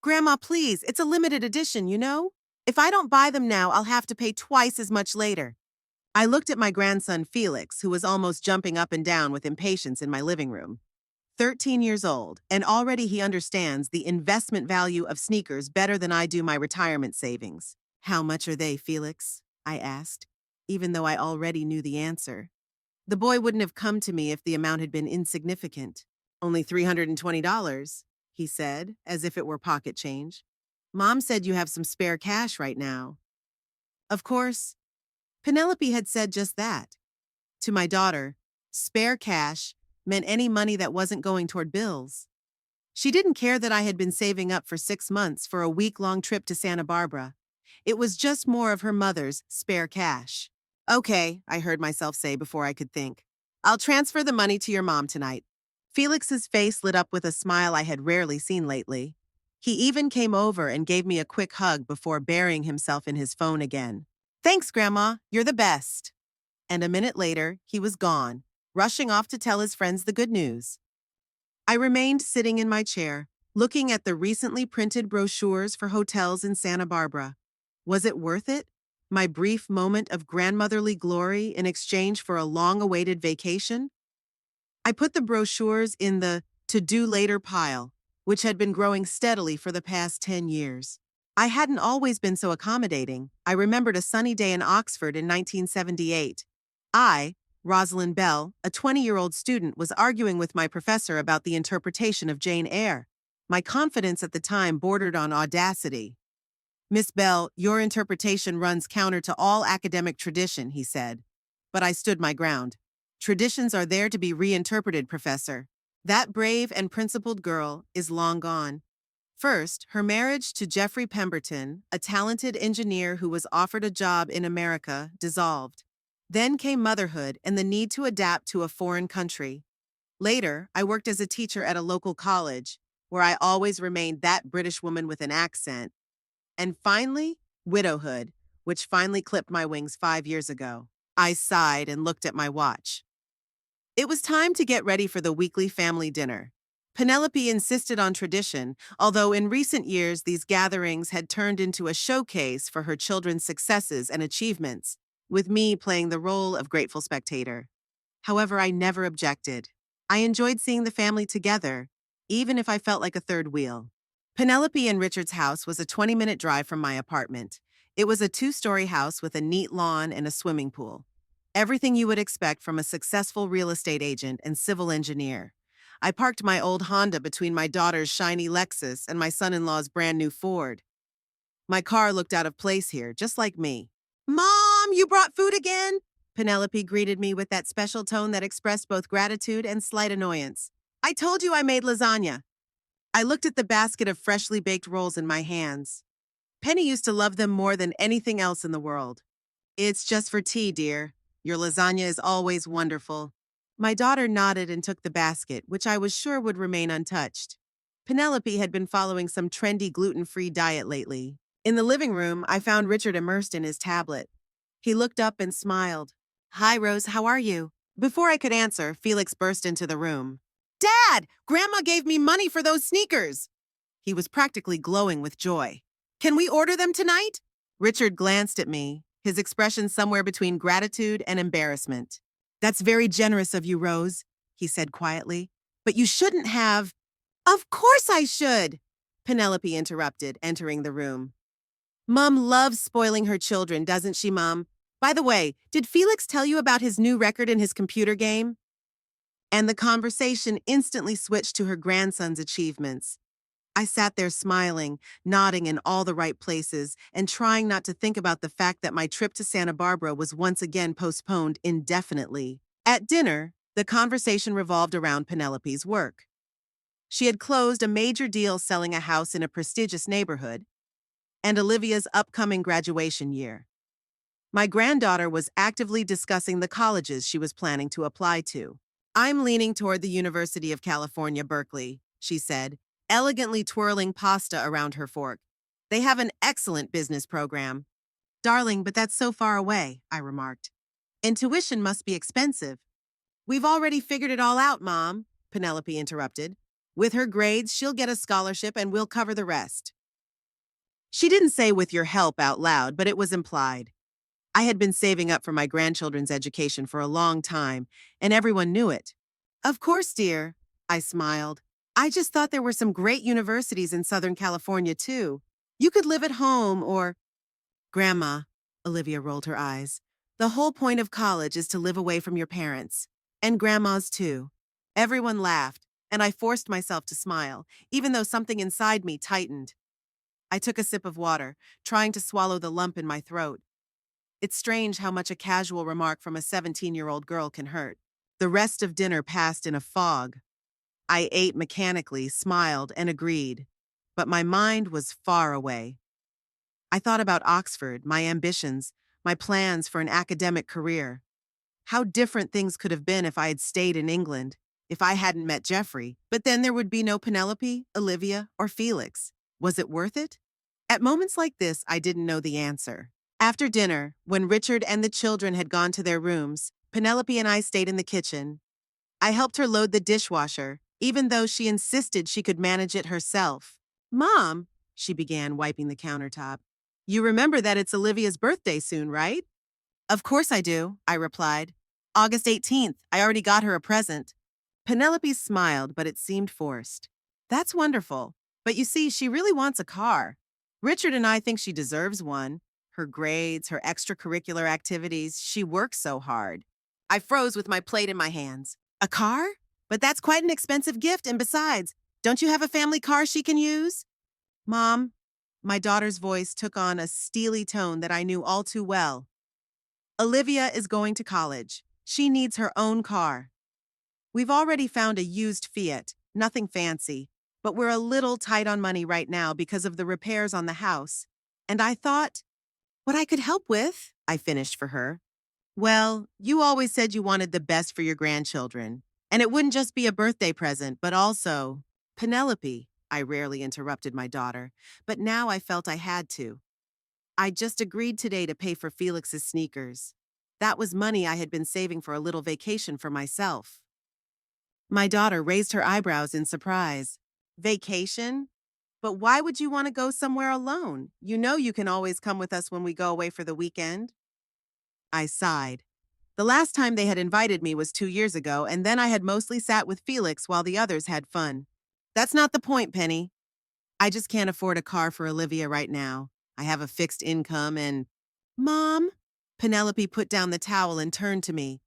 Grandma, please, it's a limited edition, you know? If I don't buy them now, I'll have to pay twice as much later. I looked at my grandson Felix, who was almost jumping up and down with impatience in my living room. 13 years old, and already he understands the investment value of sneakers better than I do my retirement savings. How much are they, Felix? I asked, even though I already knew the answer. The boy wouldn't have come to me if the amount had been insignificant. Only $320, he said, as if it were pocket change. Mom said you have some spare cash right now. Of course, Penelope had said just that. To my daughter, spare cash meant any money that wasn't going toward bills. She didn't care that I had been saving up for 6 months for a week-long trip to Santa Barbara. It was just more of her mother's spare cash. Okay, I heard myself say before I could think. I'll transfer the money to your mom tonight. Felix's face lit up with a smile I had rarely seen lately. He even came over and gave me a quick hug before burying himself in his phone again. Thanks, Grandma. You're the best. And a minute later, he was gone, rushing off to tell his friends the good news. I remained sitting in my chair, looking at the recently printed brochures for hotels in Santa Barbara. Was it worth it? My brief moment of grandmotherly glory in exchange for a long-awaited vacation? I put the brochures in the to-do later pile, which had been growing steadily for the past 10 years. I hadn't always been so accommodating. I remembered a sunny day in Oxford in 1978. I, Rosalind Bell, a 20-year-old student, was arguing with my professor about the interpretation of Jane Eyre. My confidence at the time bordered on audacity. Miss Bell, your interpretation runs counter to all academic tradition, he said. But I stood my ground. Traditions are there to be reinterpreted, Professor. That brave and principled girl is long gone. First, her marriage to Jeffrey Pemberton, a talented engineer who was offered a job in America, dissolved. Then came motherhood and the need to adapt to a foreign country. Later, I worked as a teacher at a local college, where I always remained that British woman with an accent. And finally, widowhood, which finally clipped my wings 5 years ago. I sighed and looked at my watch. It was time to get ready for the weekly family dinner. Penelope insisted on tradition, although in recent years these gatherings had turned into a showcase for her children's successes and achievements, with me playing the role of grateful spectator. However, I never objected. I enjoyed seeing the family together, even if I felt like a third wheel. Penelope and Richard's house was a 20-minute drive from my apartment. It was a 2-story house with a neat lawn and a swimming pool. Everything you would expect from a successful real estate agent and civil engineer. I parked my old Honda between my daughter's shiny Lexus and my son-in-law's brand new Ford. My car looked out of place here, just like me. Mom, you brought food again? Penelope greeted me with that special tone that expressed both gratitude and slight annoyance. I told you I made lasagna. I looked at the basket of freshly baked rolls in my hands. Penny used to love them more than anything else in the world. It's just for tea, dear. Your lasagna is always wonderful. My daughter nodded and took the basket, which I was sure would remain untouched. Penelope had been following some trendy gluten-free diet lately. In the living room, I found Richard immersed in his tablet. He looked up and smiled. Hi, Rose, how are you? Before I could answer, Felix burst into the room. Dad, Grandma gave me money for those sneakers. He was practically glowing with joy. Can we order them tonight? Richard glanced at me, his expression somewhere between gratitude and embarrassment. That's very generous of you, Rose, he said quietly. But you shouldn't have. Of course I should, Penelope interrupted, entering the room. Mom loves spoiling her children, doesn't she, Mom? By the way, did Felix tell you about his new record in his computer game? And the conversation instantly switched to her grandson's achievements. I sat there smiling, nodding in all the right places, and trying not to think about the fact that my trip to Santa Barbara was once again postponed indefinitely. At dinner, the conversation revolved around Penelope's work. She had closed a major deal selling a house in a prestigious neighborhood, and Olivia's upcoming graduation year. My granddaughter was actively discussing the colleges she was planning to apply to. I'm leaning toward the University of California, Berkeley, she said, elegantly twirling pasta around her fork. They have an excellent business program. Darling, but that's so far away, I remarked. And tuition must be expensive. We've already figured it all out, Mom, Penelope interrupted. With her grades, she'll get a scholarship and we'll cover the rest. She didn't say with your help out loud, but it was implied. I had been saving up for my grandchildren's education for a long time, and everyone knew it. Of course, dear, I smiled. I just thought there were some great universities in Southern California, too. You could live at home or… Grandma, Olivia rolled her eyes. The whole point of college is to live away from your parents. And grandmas, too. Everyone laughed, and I forced myself to smile, even though something inside me tightened. I took a sip of water, trying to swallow the lump in my throat. It's strange how much a casual remark from a 17-year-old girl can hurt. The rest of dinner passed in a fog. I ate mechanically, smiled, and agreed. But my mind was far away. I thought about Oxford, my ambitions, my plans for an academic career. How different things could have been if I had stayed in England, if I hadn't met Jeffrey. But then there would be no Penelope, Olivia, or Felix. Was it worth it? At moments like this, I didn't know the answer. After dinner, when Richard and the children had gone to their rooms, Penelope and I stayed in the kitchen. I helped her load the dishwasher, even though she insisted she could manage it herself. Mom, she began, wiping the countertop. You remember that it's Olivia's birthday soon, right? Of course I do, I replied. August 18th, I already got her a present. Penelope smiled, but it seemed forced. That's wonderful. But you see, she really wants a car. Richard and I think she deserves one. Her grades, her extracurricular activities, she works so hard. I froze with my plate in my hands. A car? But that's quite an expensive gift, and besides, don't you have a family car she can use? Mom, my daughter's voice took on a steely tone that I knew all too well. Olivia is going to college. She needs her own car. We've already found a used Fiat, nothing fancy, but we're a little tight on money right now because of the repairs on the house. And I thought, what I could help with, I finished for her. Well, you always said you wanted the best for your grandchildren. And it wouldn't just be a birthday present, but also… Penelope, I rarely interrupted my daughter, but now I felt I had to. I just agreed today to pay for Felix's sneakers. That was money I had been saving for a little vacation for myself. My daughter raised her eyebrows in surprise. Vacation? But why would you want to go somewhere alone? You know you can always come with us when we go away for the weekend. I sighed. The last time they had invited me was 2 years ago, and then I had mostly sat with Felix while the others had fun. That's not the point, Penny. I just can't afford a car for Olivia right now. I have a fixed income and… Mom? Penelope put down the towel and turned to me.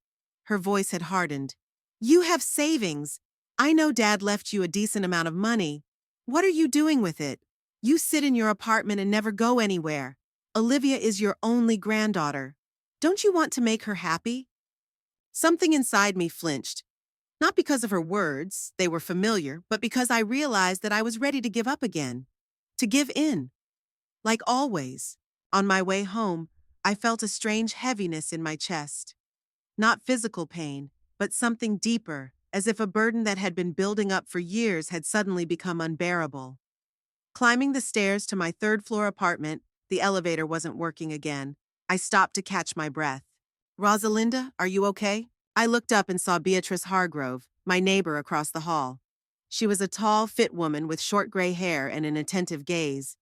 Her voice had hardened. You have savings. I know Dad left you a decent amount of money. What are you doing with it? You sit in your apartment and never go anywhere. Olivia is your only granddaughter. Don't you want to make her happy? Something inside me flinched. Not because of her words, they were familiar, but because I realized that I was ready to give up again. To give in. Like always, on my way home, I felt a strange heaviness in my chest. Not physical pain, but something deeper, as if a burden that had been building up for years had suddenly become unbearable. Climbing the stairs to my third-floor apartment, the elevator wasn't working again. I stopped to catch my breath. Rosalinda, are you okay? I looked up and saw Beatrice Hargrove, my neighbor across the hall. She was a tall, fit woman with short gray hair and an attentive gaze.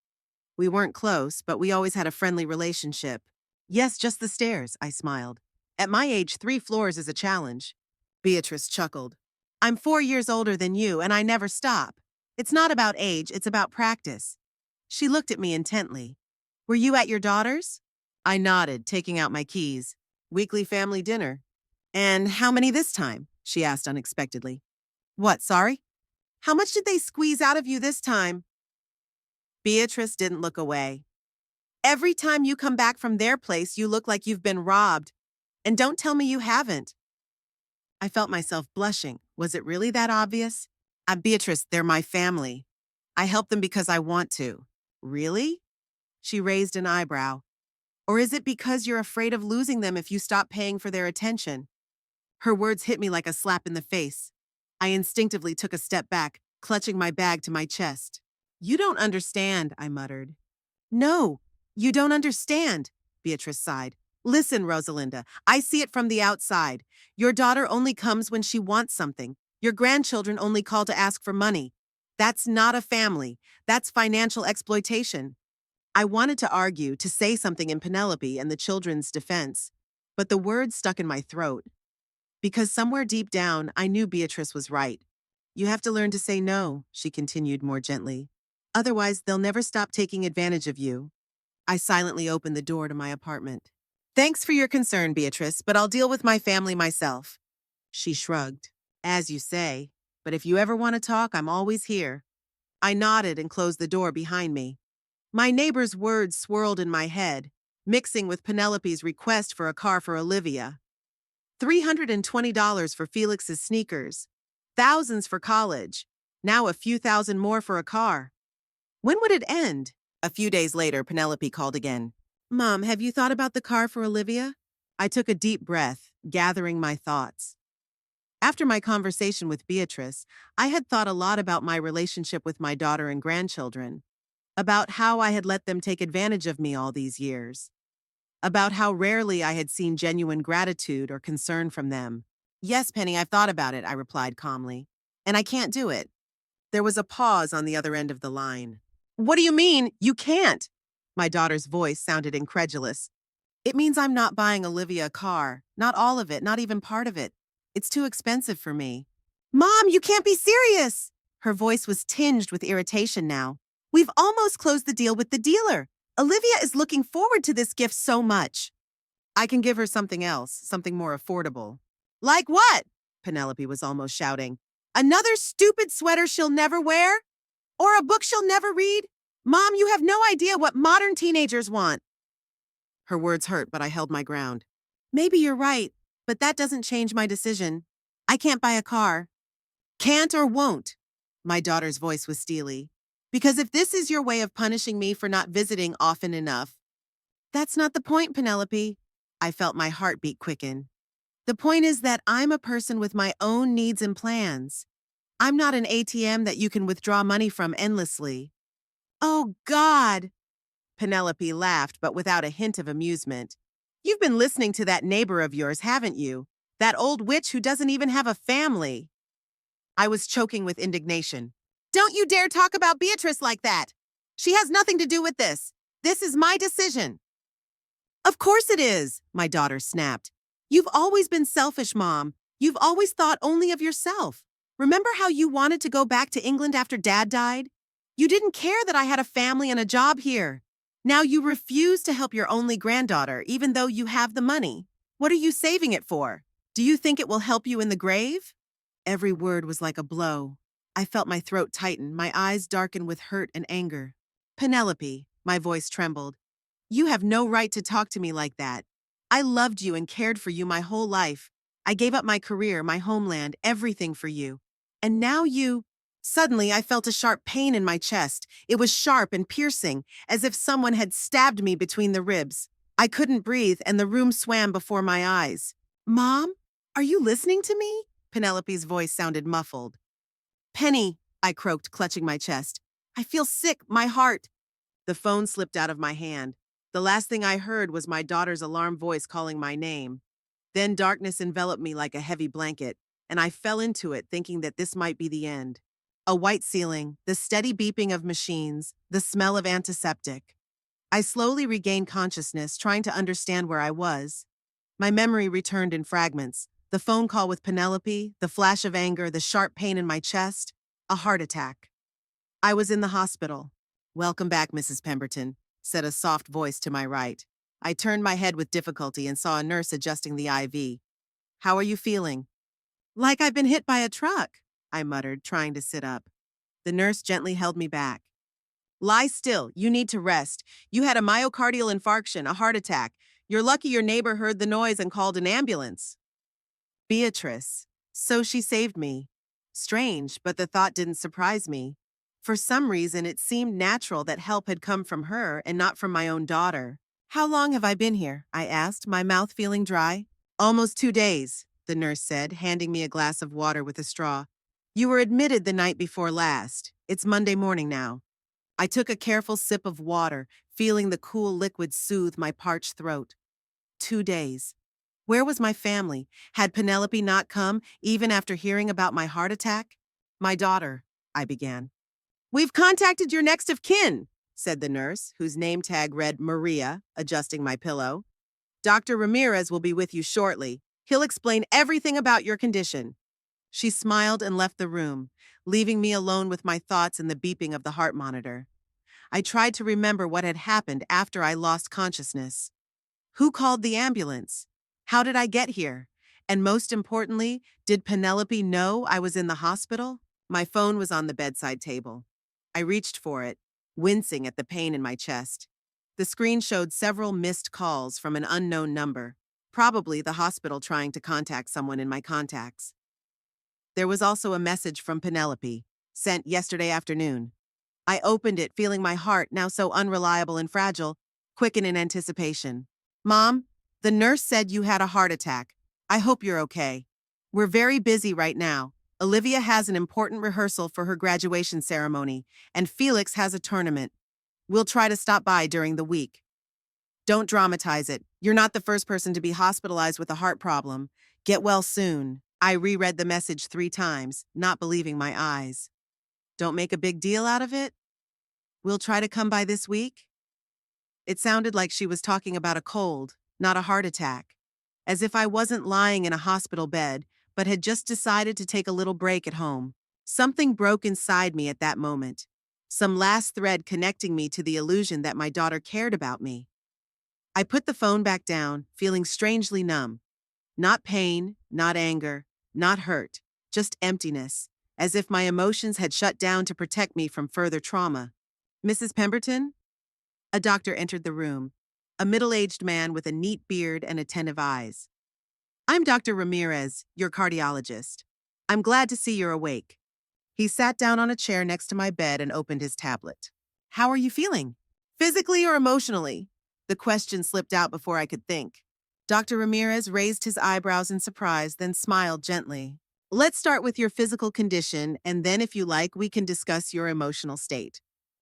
We weren't close, but we always had a friendly relationship. Yes, just the stairs, I smiled. At my age, 3 floors is a challenge. Beatrice chuckled. I'm 4 years older than you, and I never stop. It's not about age, it's about practice. She looked at me intently. Were you at your daughter's? I nodded, taking out my keys. Weekly family dinner. And how many this time? She asked unexpectedly. What, sorry? How much did they squeeze out of you this time? Beatrice didn't look away. Every time you come back from their place, you look like you've been robbed. And don't tell me you haven't. I felt myself blushing. Was it really that obvious? Beatrice, they're my family. I help them because I want to. Really? She raised an eyebrow. Or is it because you're afraid of losing them if you stop paying for their attention? Her words hit me like a slap in the face. I instinctively took a step back, clutching my bag to my chest. You don't understand, I muttered. No, you don't understand, Beatrice sighed. Listen, Rosalinda, I see it from the outside. Your daughter only comes when she wants something. Your grandchildren only call to ask for money. That's not a family. That's financial exploitation. I wanted to argue, to say something in Penelope and the children's defense, but the words stuck in my throat. Because somewhere deep down, I knew Beatrice was right. You have to learn to say no, she continued more gently. Otherwise, they'll never stop taking advantage of you. I silently opened the door to my apartment. Thanks for your concern, Beatrice, but I'll deal with my family myself. She shrugged. As you say, but if you ever want to talk, I'm always here. I nodded and closed the door behind me. My neighbor's words swirled in my head, mixing with Penelope's request for a car for Olivia. $320 for Felix's sneakers. Thousands for college. Now a few thousand more for a car. When would it end? A few days later, Penelope called again. Mom, have you thought about the car for Olivia? I took a deep breath, gathering my thoughts. After my conversation with Beatrice, I had thought a lot about my relationship with my daughter and grandchildren, about how I had let them take advantage of me all these years, about how rarely I had seen genuine gratitude or concern from them. Yes, Penny, I've thought about it, I replied calmly. And I can't do it. There was a pause on the other end of the line. What do you mean, you can't? My daughter's voice sounded incredulous. It means I'm not buying Olivia a car. Not all of it, not even part of it. It's too expensive for me. Mom, you can't be serious! Her voice was tinged with irritation now. We've almost closed the deal with the dealer. Olivia is looking forward to this gift so much. I can give her something else, something more affordable. Like what? Penelope was almost shouting. Another stupid sweater she'll never wear? Or a book she'll never read? Mom, you have no idea what modern teenagers want. Her words hurt, but I held my ground. Maybe you're right, but that doesn't change my decision. I can't buy a car. Can't or won't? My daughter's voice was steely. Because if this is your way of punishing me for not visiting often enough, that's not the point, Penelope. I felt my heartbeat quicken. The point is that I'm a person with my own needs and plans. I'm not an ATM that you can withdraw money from endlessly. Oh, God! Penelope laughed, but without a hint of amusement. You've been listening to that neighbor of yours, haven't you? That old witch who doesn't even have a family. I was choking with indignation. Don't you dare talk about Beatrice like that! She has nothing to do with this. This is my decision. Of course it is, my daughter snapped. You've always been selfish, Mom. You've always thought only of yourself. Remember how you wanted to go back to England after Dad died? You didn't care that I had a family and a job here. Now you refuse to help your only granddaughter, even though you have the money. What are you saving it for? Do you think it will help you in the grave? Every word was like a blow. I felt my throat tighten, my eyes darken with hurt and anger. Penelope, my voice trembled. You have no right to talk to me like that. I loved you and cared for you my whole life. I gave up my career, my homeland, everything for you. And now you... Suddenly, I felt a sharp pain in my chest. It was sharp and piercing, as if someone had stabbed me between the ribs. I couldn't breathe, and the room swam before my eyes. Mom, are you listening to me? Penelope's voice sounded muffled. Penny, I croaked, clutching my chest. I feel sick, my heart. The phone slipped out of my hand. The last thing I heard was my daughter's alarm voice calling my name. Then darkness enveloped me like a heavy blanket, and I fell into it thinking that this might be the end. A white ceiling, the steady beeping of machines, the smell of antiseptic. I slowly regained consciousness, trying to understand where I was. My memory returned in fragments. The phone call with Penelope, the flash of anger, the sharp pain in my chest, a heart attack. I was in the hospital. Welcome back, Mrs. Pemberton, said a soft voice to my right. I turned my head with difficulty and saw a nurse adjusting the IV. How are you feeling? Like I've been hit by a truck, I muttered, trying to sit up. The nurse gently held me back. Lie still. You need to rest. You had a myocardial infarction, a heart attack. You're lucky your neighbor heard the noise and called an ambulance. Beatrice. So she saved me. Strange, but the thought didn't surprise me. For some reason, it seemed natural that help had come from her and not from my own daughter. How long have I been here? I asked, my mouth feeling dry. Almost 2 days, the nurse said, handing me a glass of water with a straw. You were admitted the night before last. It's Monday morning now. I took a careful sip of water, feeling the cool liquid soothe my parched throat. 2 days. Where was my family? Had Penelope not come, even after hearing about my heart attack? My daughter, I began. We've contacted your next of kin, said the nurse, whose name tag read Maria, adjusting my pillow. Dr. Ramirez will be with you shortly. He'll explain everything about your condition. She smiled and left the room, leaving me alone with my thoughts and the beeping of the heart monitor. I tried to remember what had happened after I lost consciousness. Who called the ambulance? How did I get here? And most importantly, did Penelope know I was in the hospital? My phone was on the bedside table. I reached for it, wincing at the pain in my chest. The screen showed several missed calls from an unknown number, probably the hospital trying to contact someone in my contacts. There was also a message from Penelope, sent yesterday afternoon. I opened it, feeling my heart, now so unreliable and fragile, quicken in anticipation. Mom, the nurse said you had a heart attack. I hope you're okay. We're very busy right now. Olivia has an important rehearsal for her graduation ceremony, and Felix has a tournament. We'll try to stop by during the week. Don't dramatize it. You're not the first person to be hospitalized with a heart problem. Get well soon. I reread the message 3 times, not believing my eyes. Don't make a big deal out of it? We'll try to come by this week? It sounded like she was talking about a cold, not a heart attack. As if I wasn't lying in a hospital bed, but had just decided to take a little break at home. Something broke inside me at that moment. Some last thread connecting me to the illusion that my daughter cared about me. I put the phone back down, feeling strangely numb. Not pain, not anger, not hurt, just emptiness, as if my emotions had shut down to protect me from further trauma. Mrs. Pemberton? A doctor entered the room, a middle-aged man with a neat beard and attentive eyes. I'm Dr. Ramirez, your cardiologist. I'm glad to see you're awake. He sat down on a chair next to my bed and opened his tablet. How are you feeling? Physically or emotionally? The question slipped out before I could think. Dr. Ramirez raised his eyebrows in surprise, then smiled gently. Let's start with your physical condition, and then if you like, we can discuss your emotional state.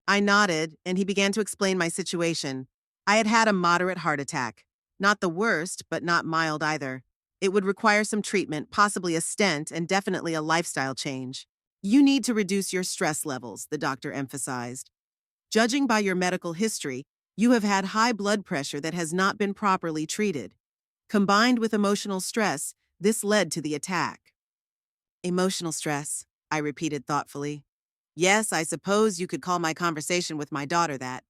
I nodded, and he began to explain my situation. I had had a moderate heart attack. Not the worst, but not mild either. It would require some treatment, possibly a stent, and definitely a lifestyle change. You need to reduce your stress levels, the doctor emphasized. Judging by your medical history, you have had high blood pressure that has not been properly treated. Combined with emotional stress, this led to the attack. Emotional stress, I repeated thoughtfully. Yes, I suppose you could call my conversation with my daughter that.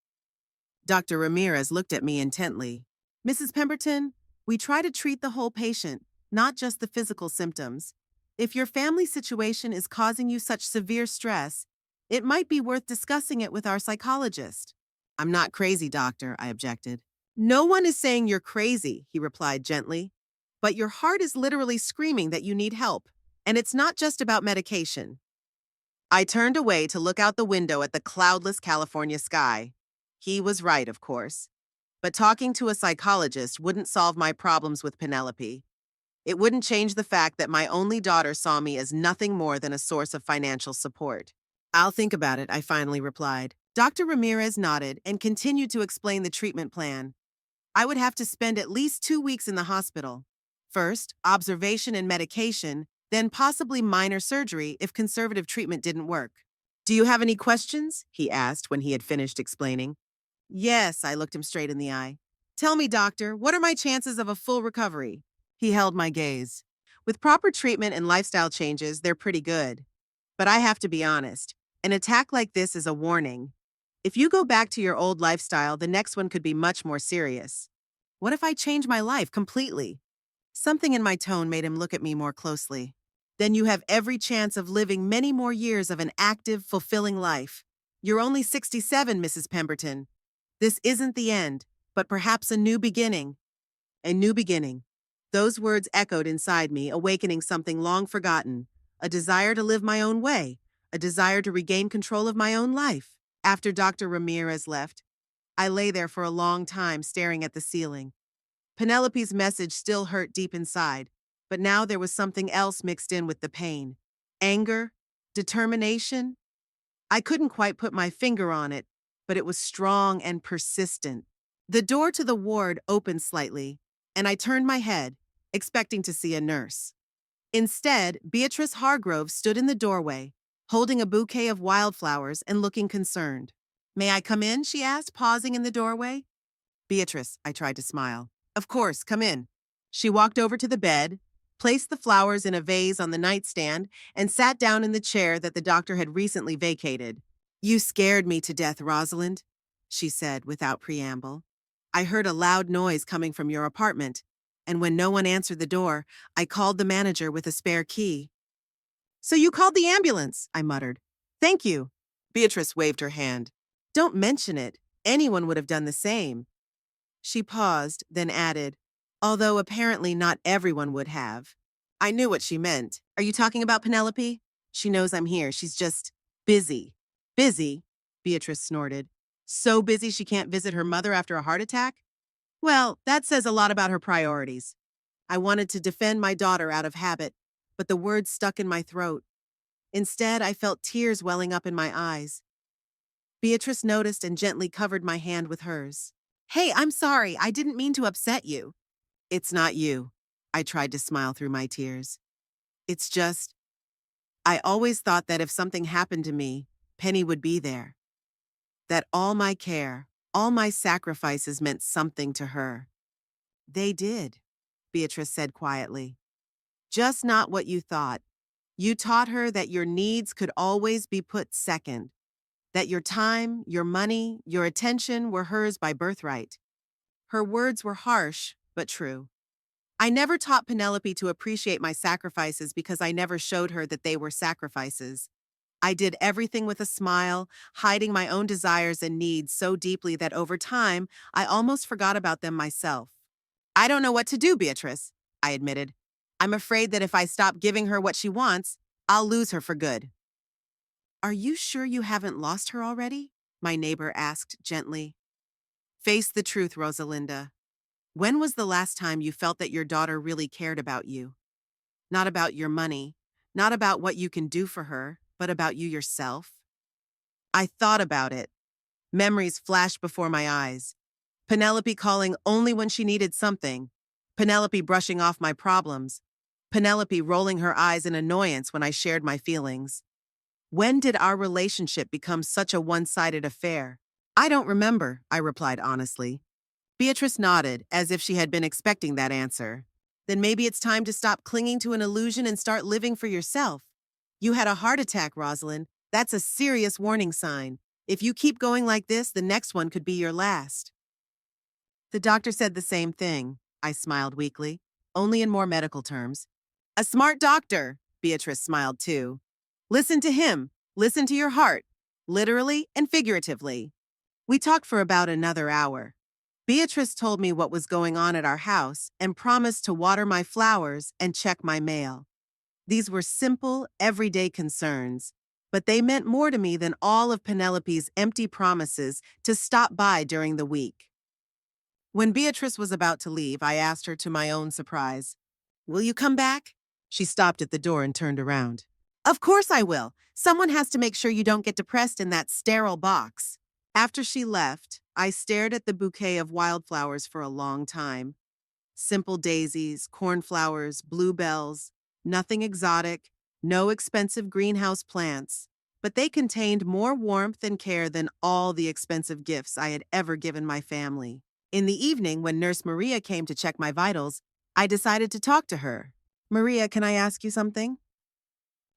Dr. Ramirez looked at me intently. Mrs. Pemberton, we try to treat the whole patient, not just the physical symptoms. If your family situation is causing you such severe stress, it might be worth discussing it with our psychologist. I'm not crazy, doctor, I objected. No one is saying you're crazy, he replied gently. But your heart is literally screaming that you need help. And it's not just about medication. I turned away to look out the window at the cloudless California sky. He was right, of course. But talking to a psychologist wouldn't solve my problems with Penelope. It wouldn't change the fact that my only daughter saw me as nothing more than a source of financial support. I'll think about it, I finally replied. Dr. Ramirez nodded and continued to explain the treatment plan. I would have to spend at least 2 weeks in the hospital. First, observation and medication, then possibly minor surgery if conservative treatment didn't work. Do you have any questions? He asked when he had finished explaining. Yes, I looked him straight in the eye. Tell me, doctor, what are my chances of a full recovery? He held my gaze. With proper treatment and lifestyle changes, they're pretty good. But I have to be honest, an attack like this is a warning. If you go back to your old lifestyle, the next one could be much more serious. What if I change my life completely? Something in my tone made him look at me more closely. Then you have every chance of living many more years of an active, fulfilling life. You're only 67, Mrs. Pemberton. This isn't the end, but perhaps a new beginning. A new beginning. Those words echoed inside me, awakening something long forgotten. A desire to live my own way. A desire to regain control of my own life. After Dr. Ramirez left, I lay there for a long time staring at the ceiling. Penelope's message still hurt deep inside, but now there was something else mixed in with the pain. Anger? Determination? I couldn't quite put my finger on it, but it was strong and persistent. The door to the ward opened slightly, and I turned my head, expecting to see a nurse. Instead, Beatrice Hargrove stood in the doorway, holding a bouquet of wildflowers and looking concerned. "May I come in?" she asked, pausing in the doorway. "Beatrice," I tried to smile. "Of course, come in." She walked over to the bed, placed the flowers in a vase on the nightstand, and sat down in the chair that the doctor had recently vacated. "You scared me to death, Rosalind," she said without preamble. "I heard a loud noise coming from your apartment, and when no one answered the door, I called the manager with a spare key." "So you called the ambulance," I muttered. "Thank you." Beatrice waved her hand. "Don't mention it. Anyone would have done the same." She paused, then added, "Although apparently not everyone would have." I knew what she meant. "Are you talking about Penelope? She knows I'm here. She's just busy." "Busy?" Beatrice snorted. "So busy she can't visit her mother after a heart attack? Well, that says a lot about her priorities." I wanted to defend my daughter out of habit, but the words stuck in my throat. Instead, I felt tears welling up in my eyes. Beatrice noticed and gently covered my hand with hers. "Hey, I'm sorry. I didn't mean to upset you." "It's not you." I tried to smile through my tears. "It's just, I always thought that if something happened to me, Penny would be there. That all my care, all my sacrifices meant something to her." "They did," Beatrice said quietly. "Just not what you thought. You taught her that your needs could always be put second, that your time, your money, your attention were hers by birthright." Her words were harsh, but true. I never taught Penelope to appreciate my sacrifices because I never showed her that they were sacrifices. I did everything with a smile, hiding my own desires and needs so deeply that over time, I almost forgot about them myself. "I don't know what to do, Beatrice," I admitted. "I'm afraid that if I stop giving her what she wants, I'll lose her for good." "Are you sure you haven't lost her already?" my neighbor asked gently. "Face the truth, Rosalinda. When was the last time you felt that your daughter really cared about you? Not about your money, not about what you can do for her, but about you yourself?" I thought about it. Memories flashed before my eyes. Penelope calling only when she needed something. Penelope brushing off my problems. Penelope rolling her eyes in annoyance when I shared my feelings. When did our relationship become such a one-sided affair? "I don't remember," I replied honestly. Beatrice nodded, as if she had been expecting that answer. "Then maybe it's time to stop clinging to an illusion and start living for yourself. You had a heart attack, Rosalind. That's a serious warning sign. If you keep going like this, the next one could be your last." The doctor said the same thing. I smiled weakly, only in more medical terms. "A smart doctor," Beatrice smiled too. "Listen to him. Listen to your heart, literally and figuratively." We talked for about another hour. Beatrice told me what was going on at our house and promised to water my flowers and check my mail. These were simple, everyday concerns, but they meant more to me than all of Penelope's empty promises to stop by during the week. When Beatrice was about to leave, I asked her to my own surprise, "Will you come back?" She stopped at the door and turned around. "Of course I will. Someone has to make sure you don't get depressed in that sterile box." After she left, I stared at the bouquet of wildflowers for a long time. Simple daisies, cornflowers, bluebells, nothing exotic, no expensive greenhouse plants, but they contained more warmth and care than all the expensive gifts I had ever given my family. In the evening, when Nurse Maria came to check my vitals, I decided to talk to her. "Maria, can I ask you something?"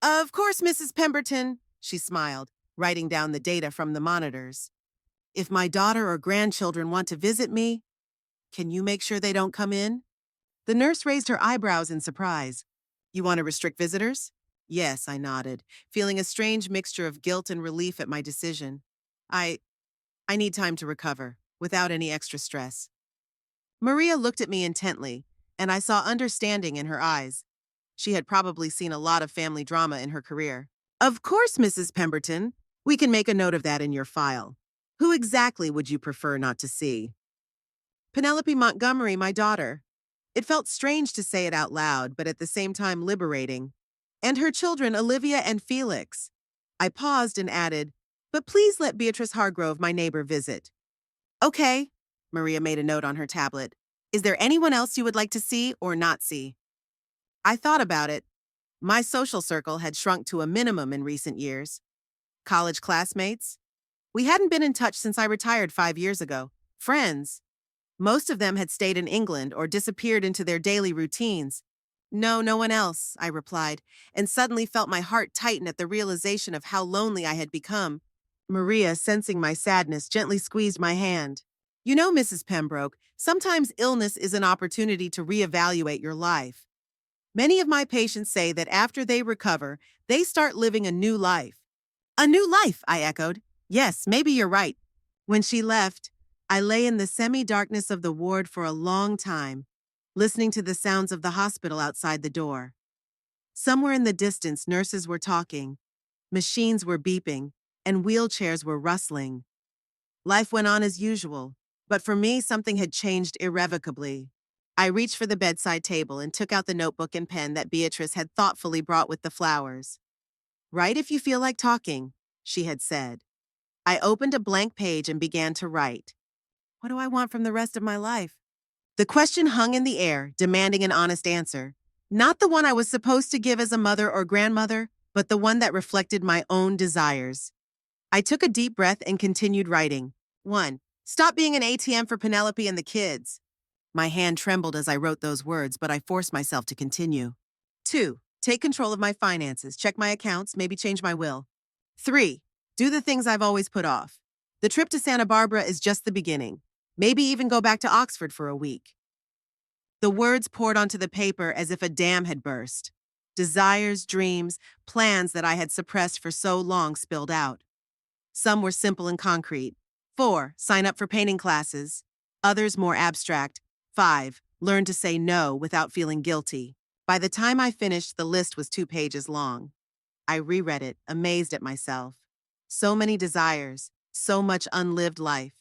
"Of course, Mrs. Pemberton," she smiled, writing down the data from the monitors. "If my daughter or grandchildren want to visit me, can you make sure they don't come in?" The nurse raised her eyebrows in surprise. "You want to restrict visitors?" "Yes," I nodded, feeling a strange mixture of guilt and relief at my decision. I I need time to recover, without any extra stress." Maria looked at me intently, and I saw understanding in her eyes. She had probably seen a lot of family drama in her career. "Of course, Mrs. Pemberton. We can make a note of that in your file. Who exactly would you prefer not to see?" "Penelope Montgomery, my daughter." It felt strange to say it out loud, but at the same time liberating. "And her children, Olivia and Felix." I paused and added, "But please let Beatrice Hargrove, my neighbor, visit." "Okay." Maria made a note on her tablet. Is there anyone else you would like to see or not see? I thought about it. My social circle had shrunk to a minimum in recent years. College classmates? We hadn't been in touch since I retired 5 years ago. Friends? Most of them had stayed in England or disappeared into their daily routines. No, no one else, I replied, and suddenly felt my heart tighten at the realization of how lonely I had become. Maria, sensing my sadness, gently squeezed my hand. You know, Mrs. Pembroke, sometimes illness is an opportunity to reevaluate your life. Many of my patients say that after they recover, they start living a new life. A new life, I echoed. Yes, maybe you're right. When she left, I lay in the semi-darkness of the ward for a long time, listening to the sounds of the hospital outside the door. Somewhere in the distance, nurses were talking, machines were beeping, and wheelchairs were rustling. Life went on as usual, but for me, something had changed irrevocably. I reached for the bedside table and took out the notebook and pen that Beatrice had thoughtfully brought with the flowers. Write if you feel like talking, she had said. I opened a blank page and began to write. What do I want from the rest of my life? The question hung in the air, demanding an honest answer. Not the one I was supposed to give as a mother or grandmother, but the one that reflected my own desires. I took a deep breath and continued writing. 1. Stop being an ATM for Penelope and the kids. My hand trembled as I wrote those words, but I forced myself to continue. 2. Take control of my finances, check my accounts, maybe change my will. 3. Do the things I've always put off. The trip to Santa Barbara is just the beginning. Maybe even go back to Oxford for a week. The words poured onto the paper as if a dam had burst. Desires, dreams, plans that I had suppressed for so long spilled out. Some were simple and concrete. 4. Sign up for painting classes. Others more abstract. 5. Learn to say no without feeling guilty. By the time I finished, the list was 2 pages long. I reread it, amazed at myself. So many desires, so much unlived life.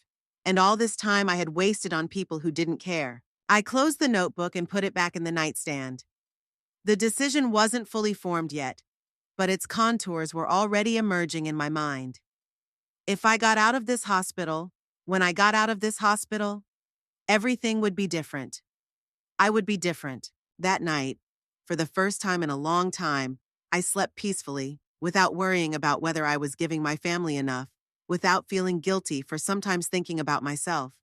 And all this time I had wasted on people who didn't care. I closed the notebook and put it back in the nightstand. The decision wasn't fully formed yet, but its contours were already emerging in my mind. If I got out of this hospital, when I got out of this hospital, everything would be different. I would be different. That night, for the first time in a long time, I slept peacefully, without worrying about whether I was giving my family enough, without feeling guilty for sometimes thinking about myself.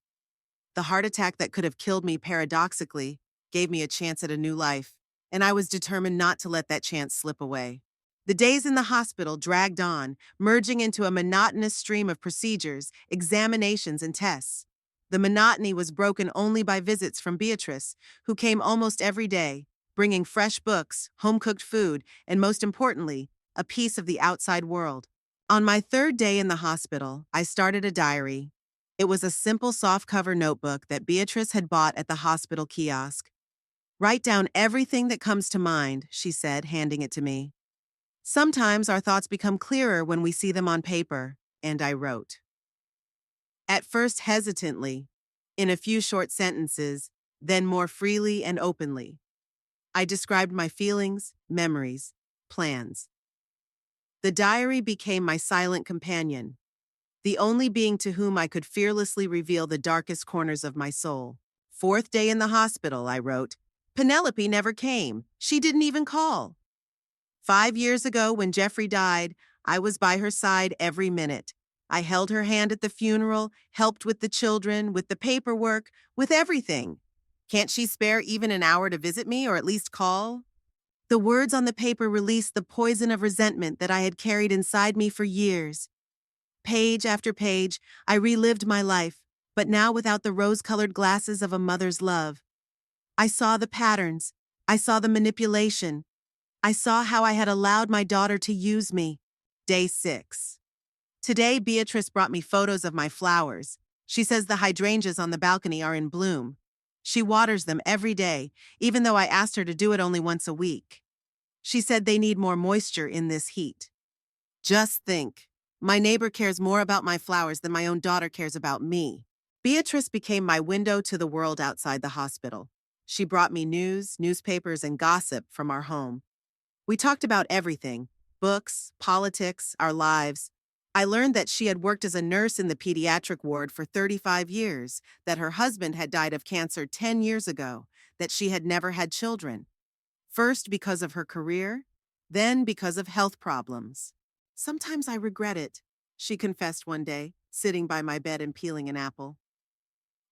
The heart attack that could have killed me paradoxically gave me a chance at a new life, and I was determined not to let that chance slip away. The days in the hospital dragged on, merging into a monotonous stream of procedures, examinations, and tests. The monotony was broken only by visits from Beatrice, who came almost every day, bringing fresh books, home-cooked food, and most importantly, a piece of the outside world. On my 3rd day in the hospital, I started a diary. It was a simple softcover notebook that Beatrice had bought at the hospital kiosk. Write down everything that comes to mind, she said, handing it to me. Sometimes our thoughts become clearer when we see them on paper, and I wrote. At first hesitantly, in a few short sentences, then more freely and openly. I described my feelings, memories, plans. The diary became my silent companion, the only being to whom I could fearlessly reveal the darkest corners of my soul. 4th day in the hospital, I wrote. Penelope never came. She didn't even call. 5 years ago, when Jeffrey died, I was by her side every minute. I held her hand at the funeral, helped with the children, with the paperwork, with everything. Can't she spare even an hour to visit me or at least call? The words on the paper released the poison of resentment that I had carried inside me for years. Page after page, I relived my life, but now without the rose-colored glasses of a mother's love. I saw the patterns. I saw the manipulation. I saw how I had allowed my daughter to use me. Day 6. Today, Beatrice brought me photos of my flowers. She says the hydrangeas on the balcony are in bloom. She waters them every day, even though I asked her to do it only once a week. She said they need more moisture in this heat. Just think, my neighbor cares more about my flowers than my own daughter cares about me. Beatrice became my window to the world outside the hospital. She brought me news, newspapers, and gossip from our home. We talked about everything: books, politics, our lives. I learned that she had worked as a nurse in the pediatric ward for 35 years, that her husband had died of cancer 10 years ago, that she had never had children. First because of her career, then because of health problems. Sometimes I regret it, she confessed one day, sitting by my bed and peeling an apple.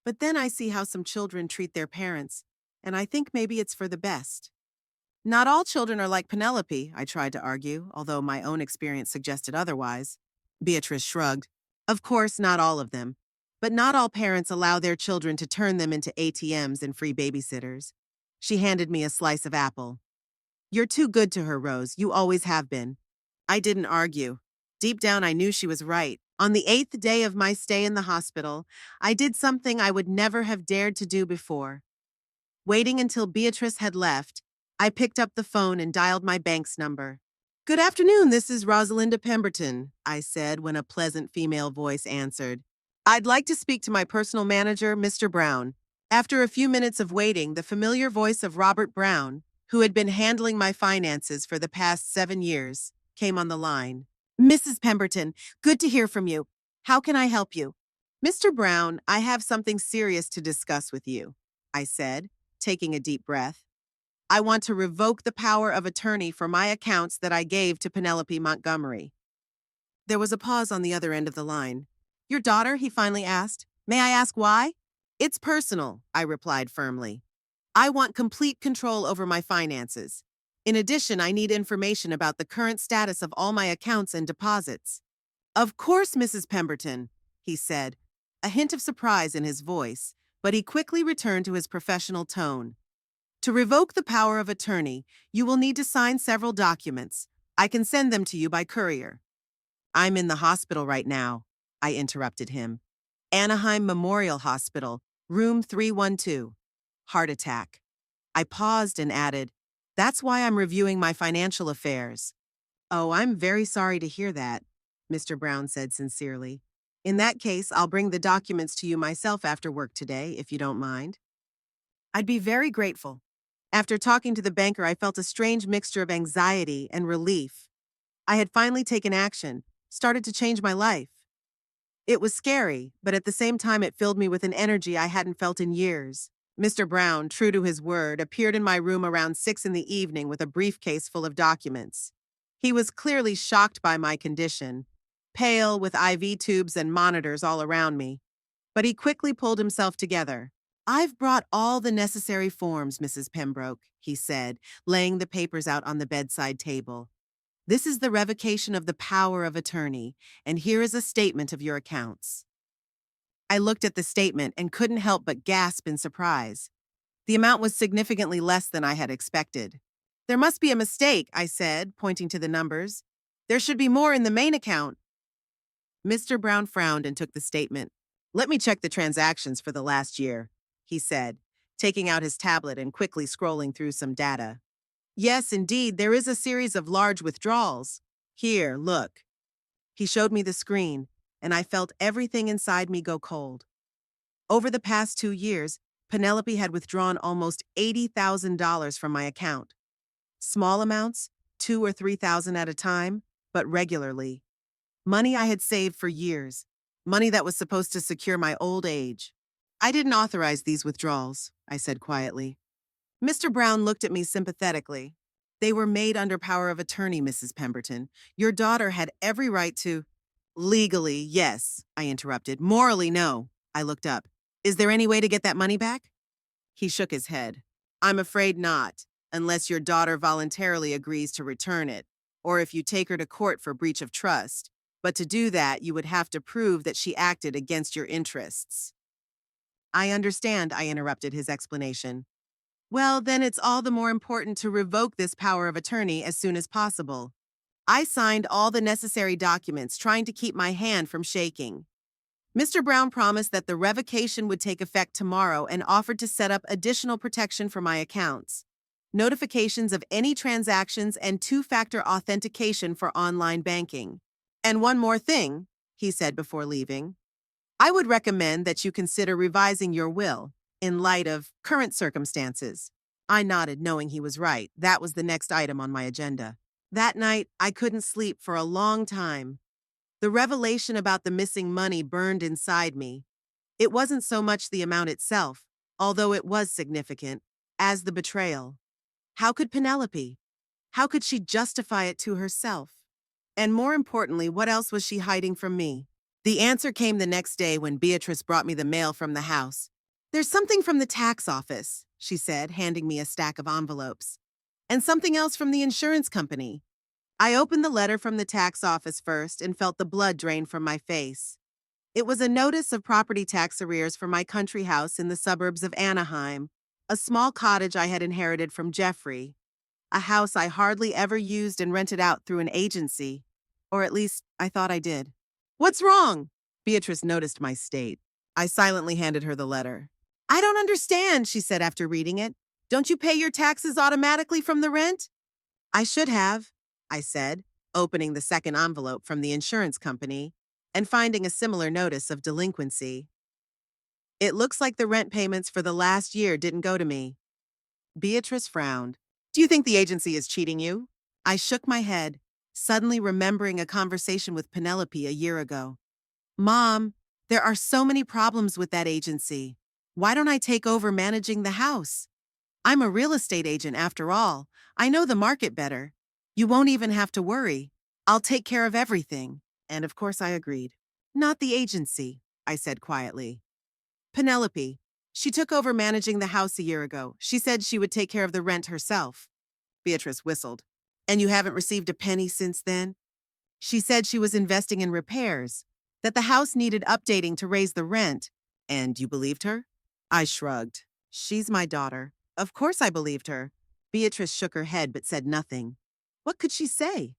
But then I see how some children treat their parents, and I think maybe it's for the best. Not all children are like Penelope, I tried to argue, although my own experience suggested otherwise. Beatrice shrugged. Of course, not all of them. But not all parents allow their children to turn them into ATMs and free babysitters. She handed me a slice of apple. You're too good to her, Rose. You always have been. I didn't argue. Deep down, I knew she was right. On the 8th day of my stay in the hospital, I did something I would never have dared to do before. Waiting until Beatrice had left, I picked up the phone and dialed my bank's number. Good afternoon, this is Rosalinda Pemberton, I said when a pleasant female voice answered. I'd like to speak to my personal manager, Mr. Brown. After a few minutes of waiting, the familiar voice of Robert Brown, who had been handling my finances for the past 7 years, came on the line. Mrs. Pemberton, good to hear from you. How can I help you? Mr. Brown, I have something serious to discuss with you, I said, taking a deep breath. I want to revoke the power of attorney for my accounts that I gave to Penelope Montgomery. There was a pause on the other end of the line. Your daughter? He finally asked. May I ask why? It's personal, I replied firmly. I want complete control over my finances. In addition, I need information about the current status of all my accounts and deposits. Of course, Mrs. Pemberton, he said, a hint of surprise in his voice, but he quickly returned to his professional tone. To revoke the power of attorney, you will need to sign several documents. I can send them to you by courier. I'm in the hospital right now, I interrupted him. Anaheim Memorial Hospital, room 312. Heart attack. I paused and added, that's why I'm reviewing my financial affairs. Oh, I'm very sorry to hear that, Mr. Brown said sincerely. In that case, I'll bring the documents to you myself after work today, if you don't mind. I'd be very grateful. After talking to the banker, I felt a strange mixture of anxiety and relief. I had finally taken action, started to change my life. It was scary, but at the same time it filled me with an energy I hadn't felt in years. Mr. Brown, true to his word, appeared in my room around 6 in the evening with a briefcase full of documents. He was clearly shocked by my condition, pale with IV tubes and monitors all around me. But he quickly pulled himself together. I've brought all the necessary forms, Mrs. Pembroke, he said, laying the papers out on the bedside table. This is the revocation of the power of attorney, and here is a statement of your accounts. I looked at the statement and couldn't help but gasp in surprise. The amount was significantly less than I had expected. There must be a mistake, I said, pointing to the numbers. There should be more in the main account. Mr. Brown frowned and took the statement. Let me check the transactions for the last year, he said, taking out his tablet and quickly scrolling through some data. Yes, indeed, there is a series of large withdrawals. Here, look. He showed me the screen, and I felt everything inside me go cold. Over the past 2 years, Penelope had withdrawn almost $80,000 from my account. Small amounts, $2,000 or $3,000 at a time, but regularly. Money I had saved for years. Money that was supposed to secure my old age. I didn't authorize these withdrawals, I said quietly. Mr. Brown looked at me sympathetically. They were made under power of attorney, Mrs. Pemberton. Your daughter had every right to— Legally, yes, I interrupted. Morally, no. I looked up. Is there any way to get that money back? He shook his head. I'm afraid not, unless your daughter voluntarily agrees to return it, or if you take her to court for breach of trust. But to do that, you would have to prove that she acted against your interests. I understand, I interrupted his explanation. Well, then it's all the more important to revoke this power of attorney as soon as possible. I signed all the necessary documents, trying to keep my hand from shaking. Mr. Brown promised that the revocation would take effect tomorrow and offered to set up additional protection for my accounts. Notifications of any transactions and 2-factor authentication for online banking. And one more thing, he said before leaving. I would recommend that you consider revising your will in light of current circumstances. I nodded, knowing he was right. That was the next item on my agenda. That night, I couldn't sleep for a long time. The revelation about the missing money burned inside me. It wasn't so much the amount itself, although it was significant, as the betrayal. How could Penelope? How could she justify it to herself? And more importantly, what else was she hiding from me? The answer came the next day when Beatrice brought me the mail from the house. "There's something from the tax office," she said, handing me a stack of envelopes. "And something else from the insurance company." I opened the letter from the tax office first and felt the blood drain from my face. It was a notice of property tax arrears for my country house in the suburbs of Anaheim, a small cottage I had inherited from Jeffrey, a house I hardly ever used and rented out through an agency, or at least I thought I did. "What's wrong?" Beatrice noticed my state. I silently handed her the letter. "I don't understand," she said after reading it. "Don't you pay your taxes automatically from the rent?" "I should have," I said, opening the second envelope from the insurance company and finding a similar notice of delinquency. "It looks like the rent payments for the last year didn't go to me." Beatrice frowned. "Do you think the agency is cheating you?" I shook my head, suddenly remembering a conversation with Penelope a year ago. "Mom, there are so many problems with that agency. Why don't I take over managing the house? I'm a real estate agent after all. I know the market better. You won't even have to worry. I'll take care of everything." And of course I agreed. "Not the agency," I said quietly. "Penelope. She took over managing the house a year ago. She said she would take care of the rent herself." Beatrice whistled. "And you haven't received a penny since then?" "She said she was investing in repairs, that the house needed updating to raise the rent." "And you believed her?" I shrugged. "She's my daughter. Of course I believed her." Beatrice shook her head but said nothing. What could she say?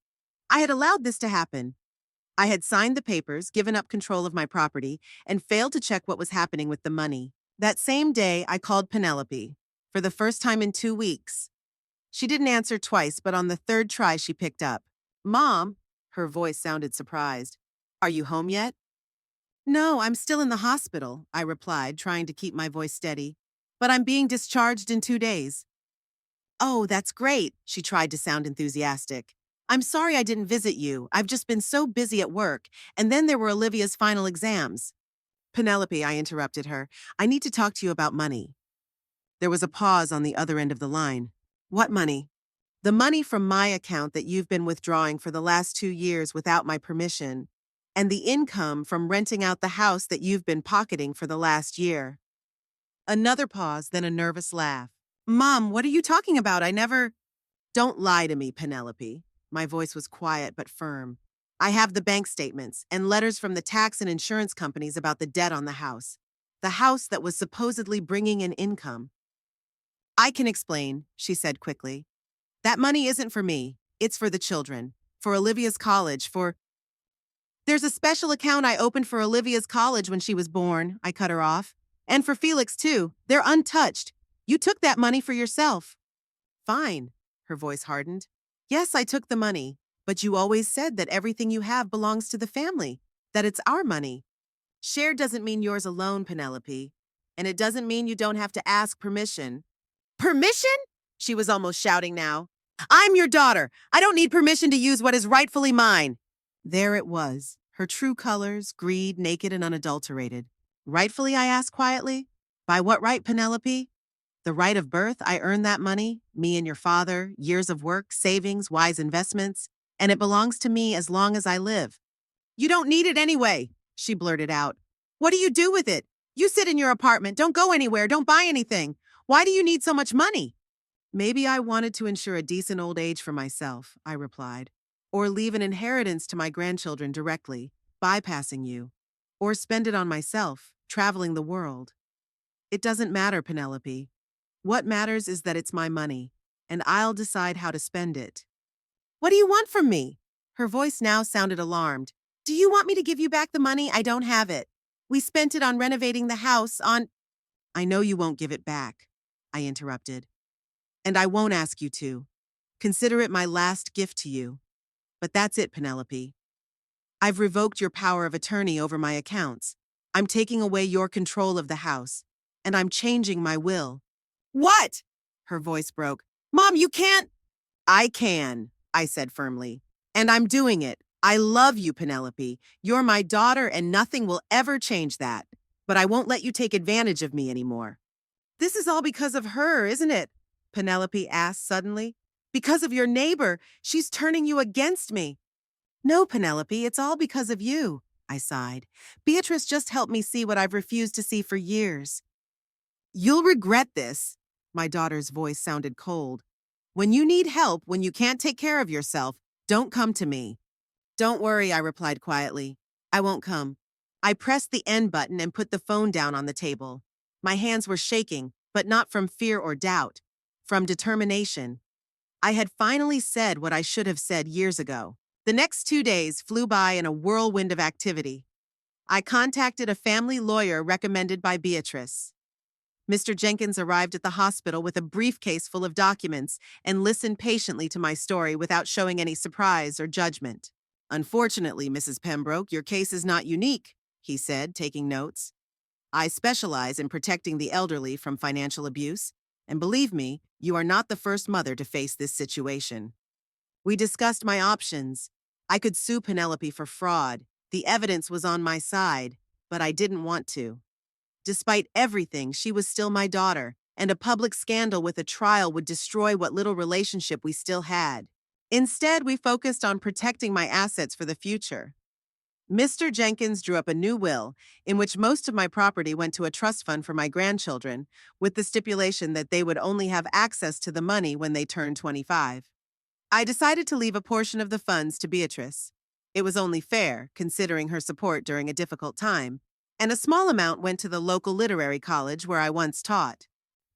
I had allowed this to happen. I had signed the papers, given up control of my property, and failed to check what was happening with the money. That same day, I called Penelope, for the first time in 2 weeks. She didn't answer twice, but on the third try, she picked up. "Mom," her voice sounded surprised. "Are you home yet?" "No, I'm still in the hospital," I replied, trying to keep my voice steady. "But I'm being discharged in 2 days." "Oh, that's great," she tried to sound enthusiastic. "I'm sorry I didn't visit you. I've just been so busy at work, and then there were Olivia's final exams." "Penelope," I interrupted her, "I need to talk to you about money." There was a pause on the other end of the line. "What money?" "The money from my account that you've been withdrawing for the last 2 years without my permission, and the income from renting out the house that you've been pocketing for the last year." Another pause, then a nervous laugh. "Mom, what are you talking about? I never—" "Don't lie to me, Penelope." My voice was quiet but firm. "I have the bank statements and letters from the tax and insurance companies about the debt on the house. The house that was supposedly bringing in income." "I can explain," she said quickly. "That money isn't for me. It's for the children. For Olivia's college, for—" "There's a special account I opened for Olivia's college when she was born," I cut her off. "And for Felix, too. They're untouched. You took that money for yourself." "Fine." Her voice hardened. "Yes, I took the money, but you always said that everything you have belongs to the family, that it's our money. Shared doesn't mean yours alone, Penelope. And it doesn't mean you don't have to ask permission." "Permission?" She was almost shouting now. "I'm your daughter. I don't need permission to use what is rightfully mine." There it was, her true colors, greed, naked and unadulterated. "Rightfully?" I asked quietly. "By what right, Penelope? The right of birth. I earned that money, me and your father, years of work, savings, wise investments, and it belongs to me as long as I live." "You don't need it anyway," she blurted out. "What do you do with it? You sit in your apartment, don't go anywhere, don't buy anything. Why do you need so much money?" "Maybe I wanted to ensure a decent old age for myself," I replied, "or leave an inheritance to my grandchildren directly, bypassing you, or spend it on myself, traveling the world. It doesn't matter, Penelope. What matters is that it's my money, and I'll decide how to spend it." "What do you want from me?" Her voice now sounded alarmed. "Do you want me to give you back the money? I don't have it. We spent it on renovating the house, on—" "I know you won't give it back," I interrupted. "And I won't ask you to. Consider it my last gift to you. But that's it, Penelope. I've revoked your power of attorney over my accounts. I'm taking away your control of the house, and I'm changing my will." "What?" Her voice broke. "Mom, you can't—" "I can," I said firmly. "And I'm doing it. I love you, Penelope. You're my daughter, and nothing will ever change that. But I won't let you take advantage of me anymore. This is all because of her, isn't it? Penelope asked suddenly. Because of your neighbor. She's turning you against me. No, Penelope, it's all because of you, I sighed. Beatrice just helped me see what I've refused to see for years. You'll regret this. My daughter's voice sounded cold. When you need help, when you can't take care of yourself, don't come to me. Don't worry, I replied quietly. I won't come. I pressed the end button and put the phone down on the table. My hands were shaking, but not from fear or doubt, from determination. I had finally said what I should have said years ago. The next 2 days flew by in a whirlwind of activity. I contacted a family lawyer recommended by Beatrice. Mr. Jenkins arrived at the hospital with a briefcase full of documents and listened patiently to my story without showing any surprise or judgment. Unfortunately, Mrs. Pembroke, your case is not unique, he said, taking notes. I specialize in protecting the elderly from financial abuse, and believe me, you are not the first mother to face this situation. We discussed my options. I could sue Penelope for fraud. The evidence was on my side, but I didn't want to. Despite everything, she was still my daughter, and a public scandal with a trial would destroy what little relationship we still had. Instead, we focused on protecting my assets for the future. Mr. Jenkins drew up a new will in which most of my property went to a trust fund for my grandchildren, with the stipulation that they would only have access to the money when they turned 25. I decided to leave a portion of the funds to Beatrice. It was only fair, considering her support during a difficult time, and a small amount went to the local literary college where I once taught.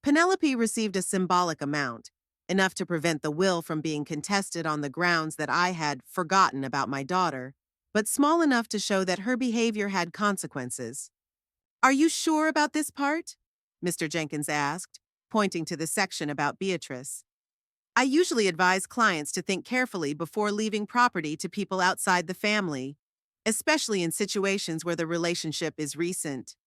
Penelope received a symbolic amount, enough to prevent the will from being contested on the grounds that I had forgotten about my daughter, but small enough to show that her behavior had consequences. Are you sure about this part? Mr. Jenkins asked, pointing to the section about Beatrice. I usually advise clients to think carefully before leaving property to people outside the family, especially in situations where the relationship is recent.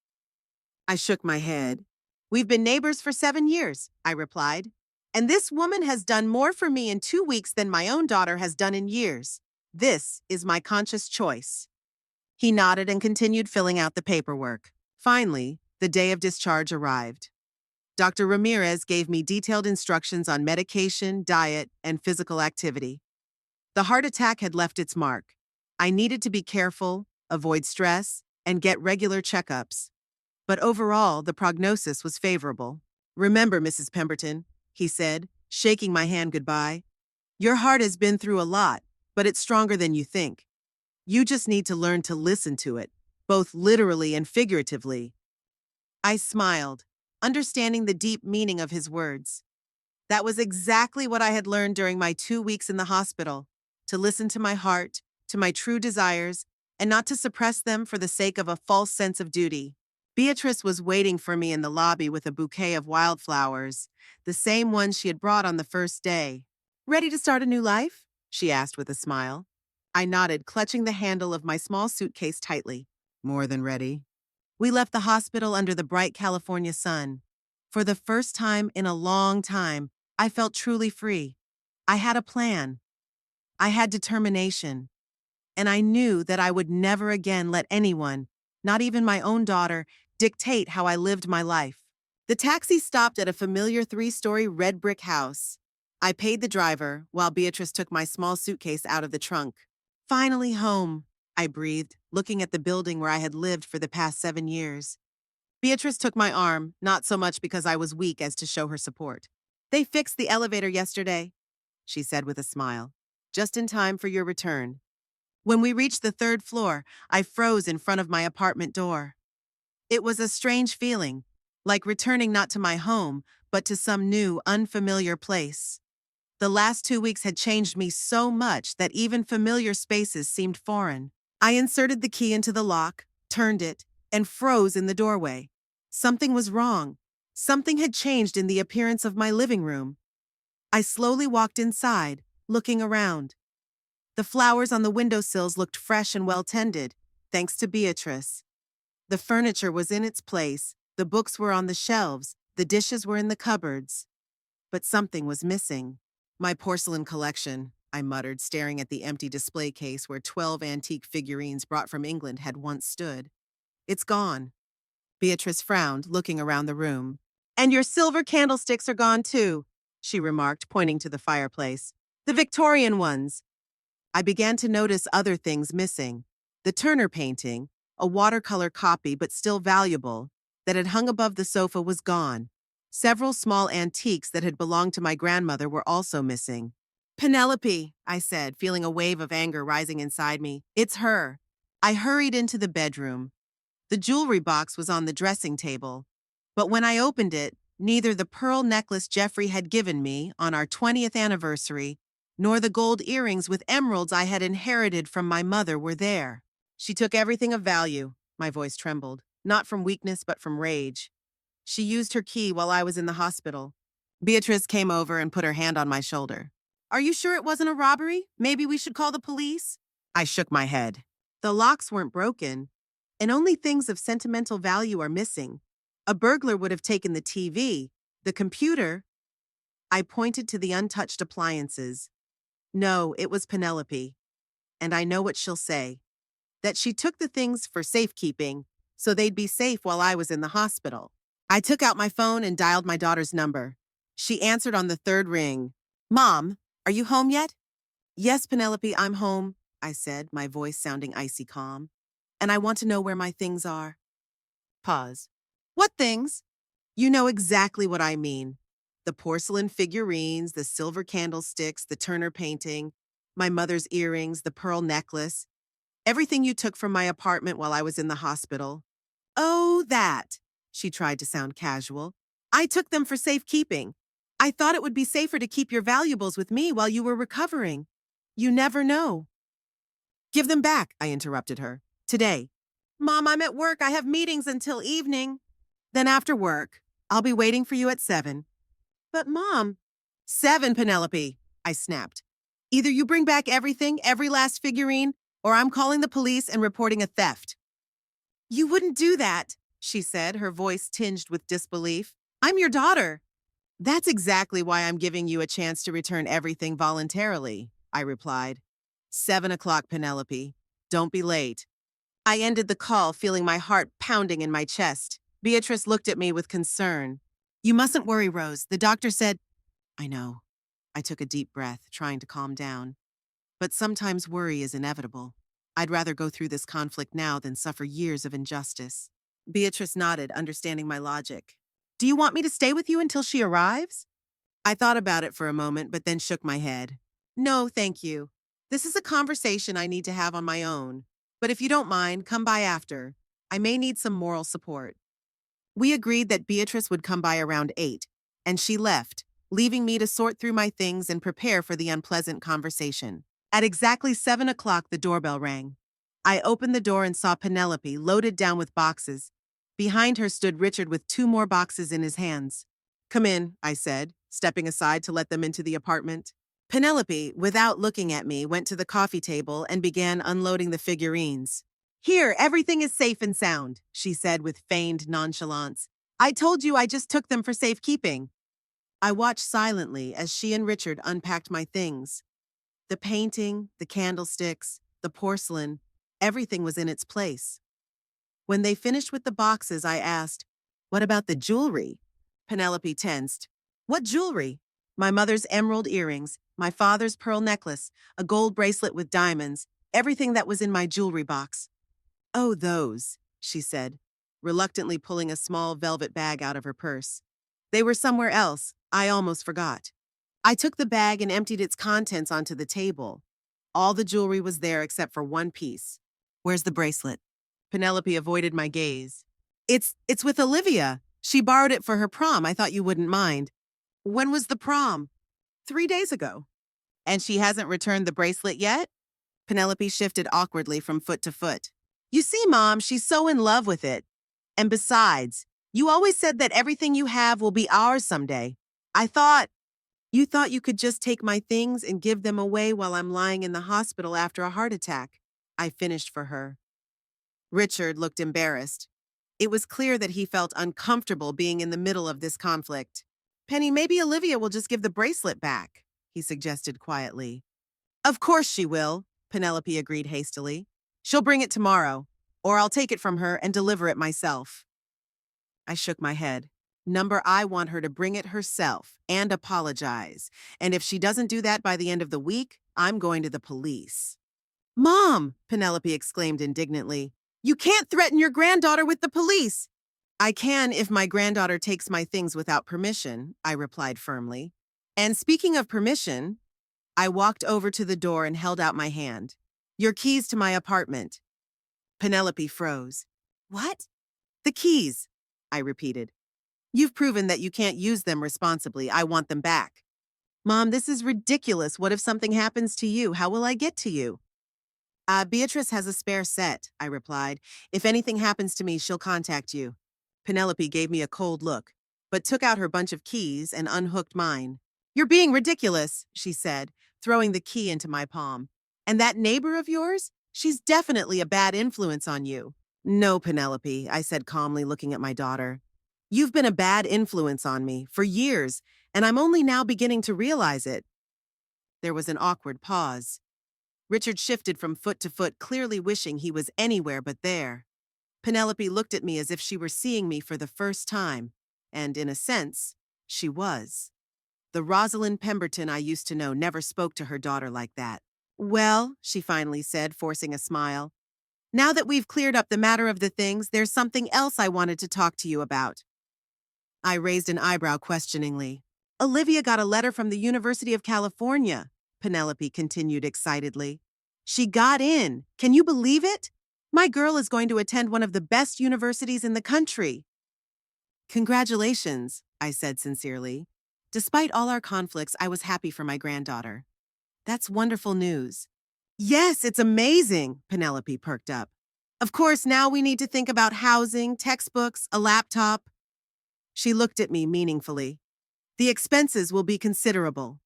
I shook my head. We've been neighbors for 7 years, I replied. And this woman has done more for me in 2 weeks than my own daughter has done in years. This is my conscious choice. He nodded and continued filling out the paperwork. Finally, the day of discharge arrived. Dr. Ramirez gave me detailed instructions on medication, diet, and physical activity. The heart attack had left its mark. I needed to be careful, avoid stress, and get regular checkups. But overall, the prognosis was favorable. Remember, Mrs. Pemberton, he said, shaking my hand goodbye. Your heart has been through a lot, but it's stronger than you think. You just need to learn to listen to it, both literally and figuratively. I smiled, understanding the deep meaning of his words. That was exactly what I had learned during my 2 weeks in the hospital, to listen to my heart, to my true desires, and not to suppress them for the sake of a false sense of duty. Beatrice was waiting for me in the lobby with a bouquet of wildflowers, the same ones she had brought on the first day. Ready to start a new life? She asked with a smile. I nodded, clutching the handle of my small suitcase tightly. More than ready. We left the hospital under the bright California sun. For the first time in a long time, I felt truly free. I had a plan. I had determination. And I knew that I would never again let anyone, not even my own daughter, dictate how I lived my life. The taxi stopped at a familiar 3-story red brick house. I paid the driver while Beatrice took my small suitcase out of the trunk. Finally home, I breathed, looking at the building where I had lived for the past 7 years. Beatrice took my arm, not so much because I was weak as to show her support. They fixed the elevator yesterday, she said with a smile, just in time for your return. When we reached the 3rd floor, I froze in front of my apartment door. It was a strange feeling, like returning not to my home, but to some new, unfamiliar place. The last 2 weeks had changed me so much that even familiar spaces seemed foreign. I inserted the key into the lock, turned it, and froze in the doorway. Something was wrong. Something had changed in the appearance of my living room. I slowly walked inside, looking around. The flowers on the windowsills looked fresh and well-tended, thanks to Beatrice. The furniture was in its place, the books were on the shelves, the dishes were in the cupboards. But something was missing. My porcelain collection. I muttered, staring at the empty display case where 12 antique figurines brought from England had once stood. It's gone. Beatrice frowned, looking around the room. And your silver candlesticks are gone too, she remarked, pointing to the fireplace. The Victorian ones. I began to notice other things missing. The Turner painting, a watercolor copy but still valuable, that had hung above the sofa was gone. Several small antiques that had belonged to my grandmother were also missing. Penelope, I said, feeling a wave of anger rising inside me. It's her. I hurried into the bedroom. The jewelry box was on the dressing table, but when I opened it, neither the pearl necklace Jeffrey had given me on our 20th anniversary, nor the gold earrings with emeralds I had inherited from my mother were there. She took everything of value, my voice trembled, not from weakness but from rage. She used her key while I was in the hospital. Beatrice came over and put her hand on my shoulder. Are you sure it wasn't a robbery? Maybe we should call the police? I shook my head. The locks weren't broken, and only things of sentimental value are missing. A burglar would have taken the TV, the computer. I pointed to the untouched appliances. No, it was Penelope. And I know what she'll say. That she took the things for safekeeping, so they'd be safe while I was in the hospital. I took out my phone and dialed my daughter's number. She answered on the third ring. Mom, are you home yet? Yes, Penelope, I'm home, I said, my voice sounding icy calm. And I want to know where my things are. Pause. What things? You know exactly what I mean. The porcelain figurines, the silver candlesticks, the Turner painting, my mother's earrings, the pearl necklace, everything you took from my apartment while I was in the hospital. Oh, that. She tried to sound casual. I took them for safekeeping. I thought it would be safer to keep your valuables with me while you were recovering. You never know. Give them back, I interrupted her. Today. Mom, I'm at work. I have meetings until evening. Then after work, I'll be waiting for you at 7. But Mom. 7, Penelope, I snapped. Either you bring back everything, every last figurine, or I'm calling the police and reporting a theft. You wouldn't do that, she said, her voice tinged with disbelief. I'm your daughter. That's exactly why I'm giving you a chance to return everything voluntarily, I replied. 7 o'clock, Penelope. Don't be late. I ended the call, feeling my heart pounding in my chest. Beatrice looked at me with concern. You mustn't worry, Rose. The doctor said... I know. I took a deep breath, trying to calm down. But sometimes worry is inevitable. I'd rather go through this conflict now than suffer years of injustice. Beatrice nodded, understanding my logic. Do you want me to stay with you until she arrives? I thought about it for a moment, but then shook my head. No, thank you. This is a conversation I need to have on my own. But if you don't mind, come by after. I may need some moral support. We agreed that Beatrice would come by around 8, and she left, leaving me to sort through my things and prepare for the unpleasant conversation. At exactly 7 o'clock, the doorbell rang. I opened the door and saw Penelope loaded down with boxes. Behind her stood Richard with 2 more boxes in his hands. Come in, I said, stepping aside to let them into the apartment. Penelope, without looking at me, went to the coffee table and began unloading the figurines. Here, everything is safe and sound, she said with feigned nonchalance. I told you I just took them for safekeeping. I watched silently as she and Richard unpacked my things. The painting, the candlesticks, the porcelain, everything was in its place. When they finished with the boxes, I asked, What about the jewelry? Penelope tensed. What jewelry? My mother's emerald earrings, my father's pearl necklace, a gold bracelet with diamonds, everything that was in my jewelry box. Oh, those, she said, reluctantly pulling a small velvet bag out of her purse. They were somewhere else. I almost forgot. I took the bag and emptied its contents onto the table. All the jewelry was there except for one piece. Where's the bracelet? Penelope avoided my gaze. It's with Olivia. She borrowed it for her prom. I thought you wouldn't mind. When was the prom? 3 days ago. And she hasn't returned the bracelet yet? Penelope shifted awkwardly from foot to foot. You see, Mom, she's so in love with it. And besides, you always said that everything you have will be ours someday. You thought you could just take my things and give them away while I'm lying in the hospital after a heart attack. I finished for her. Richard looked embarrassed. It was clear that he felt uncomfortable being in the middle of this conflict. Penny, maybe Olivia will just give the bracelet back, he suggested quietly. Of course she will, Penelope agreed hastily. She'll bring it tomorrow, or I'll take it from her and deliver it myself. I shook my head. Number, I want her to bring it herself and apologize. And if she doesn't do that by the end of the week, I'm going to the police. Mom, Penelope exclaimed indignantly, you can't threaten your granddaughter with the police. I can if my granddaughter takes my things without permission, I replied firmly. And speaking of permission, I walked over to the door and held out my hand. Your keys to my apartment. Penelope froze. What? The keys, I repeated. You've proven that you can't use them responsibly. I want them back. Mom, this is ridiculous. What if something happens to you? How will I get to you? Beatrice has a spare set, I replied. If anything happens to me, she'll contact you. Penelope gave me a cold look, but took out her bunch of keys and unhooked mine. You're being ridiculous, she said, throwing the key into my palm. And that neighbor of yours? She's definitely a bad influence on you. No, Penelope, I said calmly, looking at my daughter. You've been a bad influence on me for years, and I'm only now beginning to realize it. There was an awkward pause. Richard shifted from foot to foot, clearly wishing he was anywhere but there. Penelope looked at me as if she were seeing me for the first time, and in a sense, she was. The Rosalind Pemberton I used to know never spoke to her daughter like that. Well, she finally said, forcing a smile. Now that we've cleared up the matter of the things, there's something else I wanted to talk to you about. I raised an eyebrow questioningly. Olivia got a letter from the University of California, Penelope continued excitedly. She got in. Can you believe it? My girl is going to attend one of the best universities in the country. Congratulations, I said sincerely. Despite all our conflicts, I was happy for my granddaughter. That's wonderful news. Yes, it's amazing, Penelope perked up. Of course, now we need to think about housing, textbooks, a laptop. She looked at me meaningfully. The expenses will be considerable.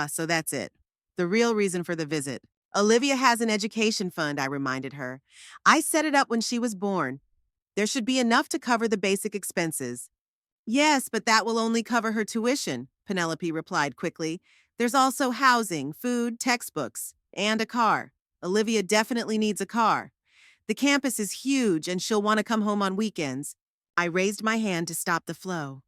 So that's it. The real reason for the visit. Olivia has an education fund, I reminded her. I set it up when she was born. There should be enough to cover the basic expenses. Yes, but that will only cover her tuition, Penelope replied quickly. There's also housing, food, textbooks, and a car. Olivia definitely needs a car. The campus is huge and she'll want to come home on weekends. I raised my hand to stop the flow.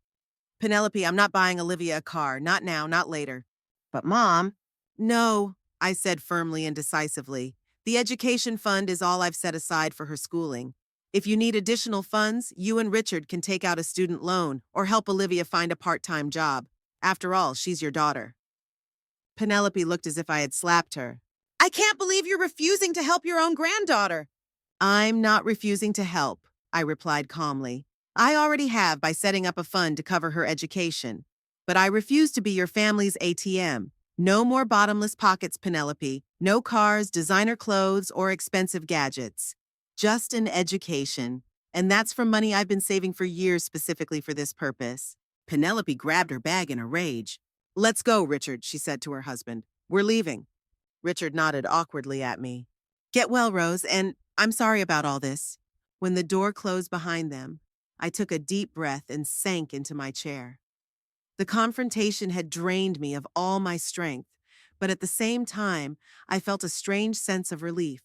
Penelope, I'm not buying Olivia a car. Not now, not later. But Mom. No, I said firmly and decisively. The education fund is all I've set aside for her schooling. If you need additional funds, you and Richard can take out a student loan or help Olivia find a part-time job. After all, she's your daughter. Penelope looked as if I had slapped her. I can't believe you're refusing to help your own granddaughter. I'm not refusing to help, I replied calmly. I already have by setting up a fund to cover her education. But I refuse to be your family's ATM. No more bottomless pockets, Penelope. No cars, designer clothes, or expensive gadgets. Just an education. And that's from money I've been saving for years specifically for this purpose. Penelope grabbed her bag in a rage. Let's go, Richard, she said to her husband. We're leaving. Richard nodded awkwardly at me. Get well, Rose, and I'm sorry about all this. When the door closed behind them, I took a deep breath and sank into my chair. The confrontation had drained me of all my strength, but at the same time, I felt a strange sense of relief.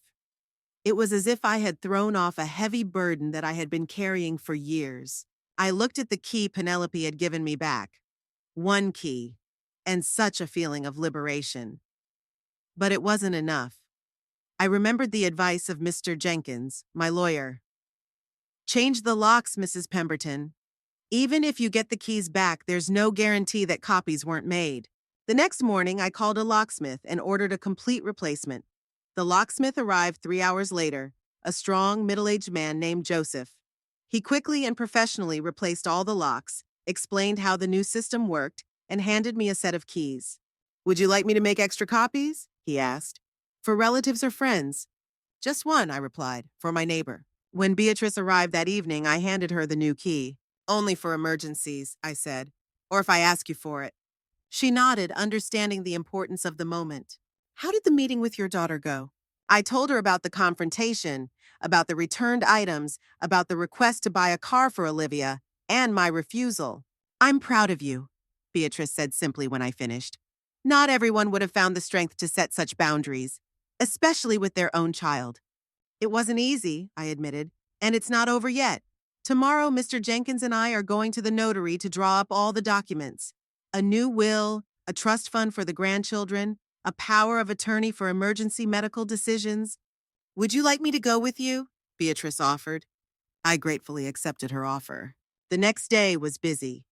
It was as if I had thrown off a heavy burden that I had been carrying for years. I looked at the key Penelope had given me back. One key, and such a feeling of liberation. But it wasn't enough. I remembered the advice of Mr. Jenkins, my lawyer. Change the locks, Mrs. Pemberton. Even if you get the keys back, there's no guarantee that copies weren't made. The next morning, I called a locksmith and ordered a complete replacement. The locksmith arrived 3 hours later, a strong, middle-aged man named Joseph. He quickly and professionally replaced all the locks, explained how the new system worked, and handed me a set of keys. Would you like me to make extra copies? He asked. For relatives or friends? Just one, I replied, for my neighbor. When Beatrice arrived that evening, I handed her the new key. Only for emergencies, I said, or if I ask you for it. She nodded, understanding the importance of the moment. How did the meeting with your daughter go? I told her about the confrontation, about the returned items, about the request to buy a car for Olivia, and my refusal. I'm proud of you, Beatrice said simply when I finished. Not everyone would have found the strength to set such boundaries, especially with their own child. It wasn't easy, I admitted, and it's not over yet. Tomorrow, Mr. Jenkins and I are going to the notary to draw up all the documents. A new will, a trust fund for the grandchildren, a power of attorney for emergency medical decisions. Would you like me to go with you? Beatrice offered. I gratefully accepted her offer. The next day was busy.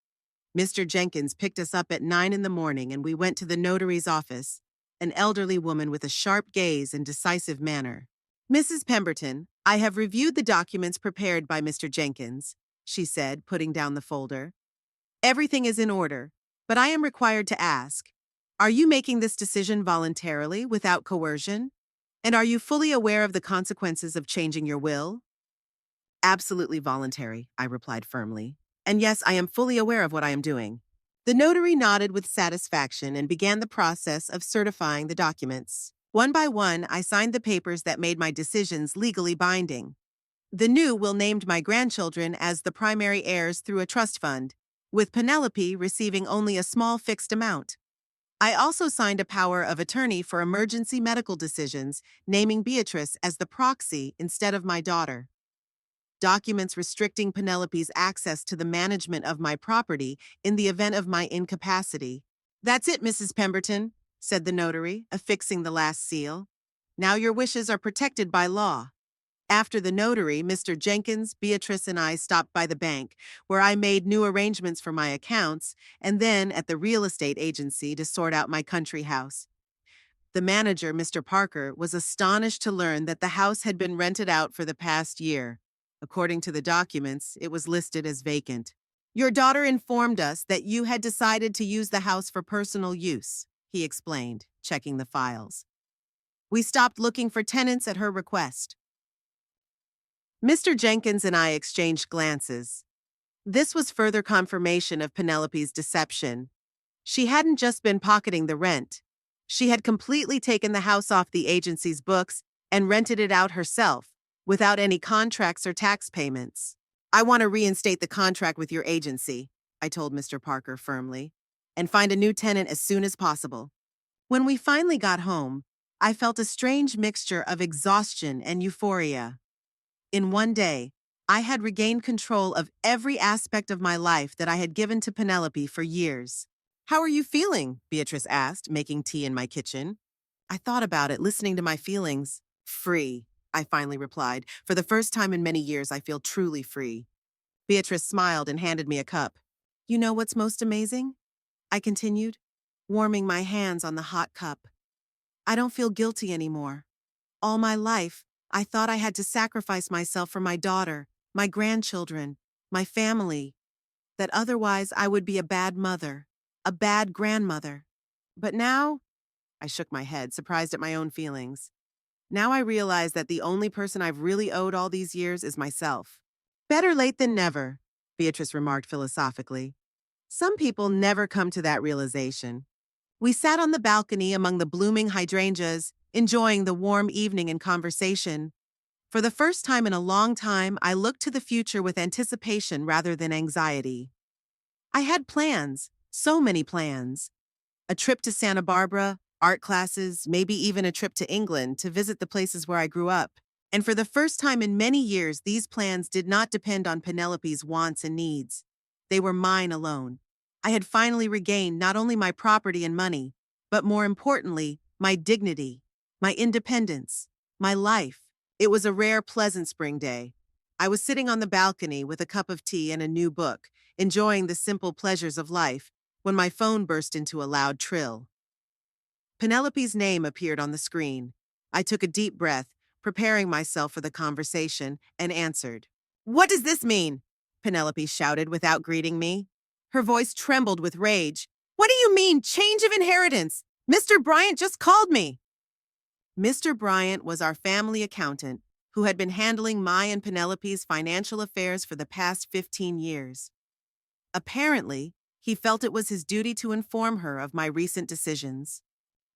Mr. Jenkins picked us up at 9 in the morning and we went to the notary's office, an elderly woman with a sharp gaze and decisive manner. Mrs. Pemberton, I have reviewed the documents prepared by Mr. Jenkins, she said, putting down the folder. Everything is in order, but I am required to ask, are you making this decision voluntarily, without coercion? And are you fully aware of the consequences of changing your will? Absolutely voluntary, I replied firmly. And yes, I am fully aware of what I am doing. The notary nodded with satisfaction and began the process of certifying the documents. One by one, I signed the papers that made my decisions legally binding. The new will named my grandchildren as the primary heirs through a trust fund, with Penelope receiving only a small fixed amount. I also signed a power of attorney for emergency medical decisions, naming Beatrice as the proxy instead of my daughter. Documents restricting Penelope's access to the management of my property in the event of my incapacity. That's it, Mrs. Pemberton, said the notary, affixing the last seal. Now your wishes are protected by law. After the notary, Mr. Jenkins, Beatrice, and I stopped by the bank, where I made new arrangements for my accounts, and then at the real estate agency to sort out my country house. The manager, Mr. Parker, was astonished to learn that the house had been rented out for the past year. According to the documents, it was listed as vacant. Your daughter informed us that you had decided to use the house for personal use, he explained, checking the files. We stopped looking for tenants at her request. Mr. Jenkins and I exchanged glances. This was further confirmation of Penelope's deception. She hadn't just been pocketing the rent. She had completely taken the house off the agency's books and rented it out herself, without any contracts or tax payments. I want to reinstate the contract with your agency, I told Mr. Parker firmly, and find a new tenant as soon as possible. When we finally got home, I felt a strange mixture of exhaustion and euphoria. In one day, I had regained control of every aspect of my life that I had given to Penelope for years. How are you feeling? Beatrice asked, making tea in my kitchen. I thought about it, listening to my feelings. Free, I finally replied. For the first time in many years, I feel truly free. Beatrice smiled and handed me a cup. You know what's most amazing? I continued, warming my hands on the hot cup. I don't feel guilty anymore. All my life, I thought I had to sacrifice myself for my daughter, my grandchildren, my family, that otherwise I would be a bad mother, a bad grandmother. But now, I shook my head, surprised at my own feelings. Now I realize that the only person I've really owed all these years is myself. Better late than never, Beatrice remarked philosophically. Some people never come to that realization. We sat on the balcony among the blooming hydrangeas, enjoying the warm evening and conversation. For the first time in a long time, I looked to the future with anticipation rather than anxiety. I had plans, so many plans. A trip to Santa Barbara, art classes, maybe even a trip to England to visit the places where I grew up. And for the first time in many years, these plans did not depend on Penelope's wants and needs. They were mine alone. I had finally regained not only my property and money, but more importantly, my dignity, my independence, my life. It was a rare, pleasant spring day. I was sitting on the balcony with a cup of tea and a new book, enjoying the simple pleasures of life, when my phone burst into a loud trill. Penelope's name appeared on the screen. I took a deep breath, preparing myself for the conversation, and answered. What does this mean? Penelope shouted without greeting me. Her voice trembled with rage. What do you mean, change of inheritance? Mr. Bryant just called me. Mr. Bryant was our family accountant, who had been handling my and Penelope's financial affairs for the past 15 years. Apparently, he felt it was his duty to inform her of my recent decisions.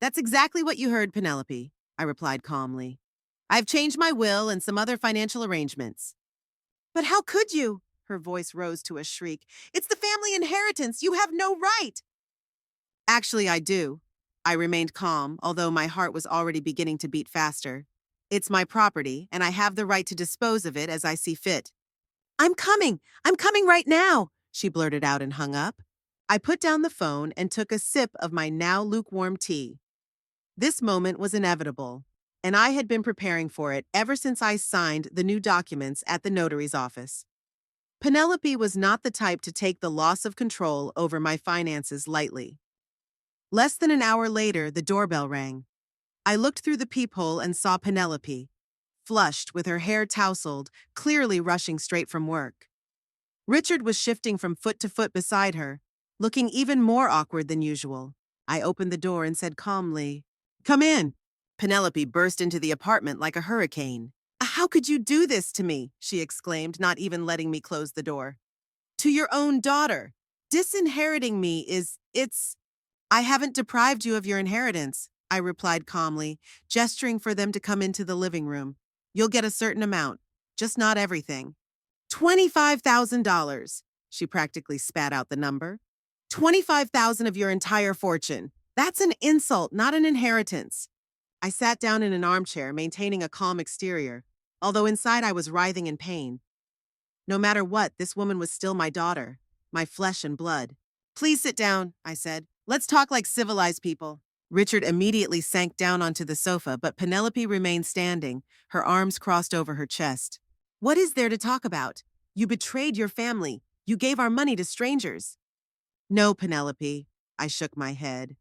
That's exactly what you heard, Penelope, I replied calmly. I've changed my will and some other financial arrangements. But how could you? Her voice rose to a shriek. It's the family inheritance. You have no right. Actually, I do. I remained calm, although my heart was already beginning to beat faster. It's my property, and I have the right to dispose of it as I see fit. I'm coming! I'm coming right now! She blurted out and hung up. I put down the phone and took a sip of my now lukewarm tea. This moment was inevitable, and I had been preparing for it ever since I signed the new documents at the notary's office. Penelope was not the type to take the loss of control over my finances lightly. Less than an hour later, the doorbell rang. I looked through the peephole and saw Penelope, flushed with her hair tousled, clearly rushing straight from work. Richard was shifting from foot to foot beside her, looking even more awkward than usual. I opened the door and said calmly, "Come in." Penelope burst into the apartment like a hurricane. "How could you do this to me?" she exclaimed, not even letting me close the door. "To your own daughter. Disinheriting me it's... I haven't deprived you of your inheritance," I replied calmly, gesturing for them to come into the living room. "You'll get a certain amount, just not everything." $25,000. She practically spat out the number. 25,000 of your entire fortune. That's an insult, not an inheritance. I sat down in an armchair, maintaining a calm exterior, although inside I was writhing in pain. No matter what, this woman was still my daughter, my flesh and blood. "Please sit down," I said. "Let's talk like civilized people." Richard immediately sank down onto the sofa, but Penelope remained standing, her arms crossed over her chest. "What is there to talk about? You betrayed your family. You gave our money to strangers." "No, Penelope," I shook my head.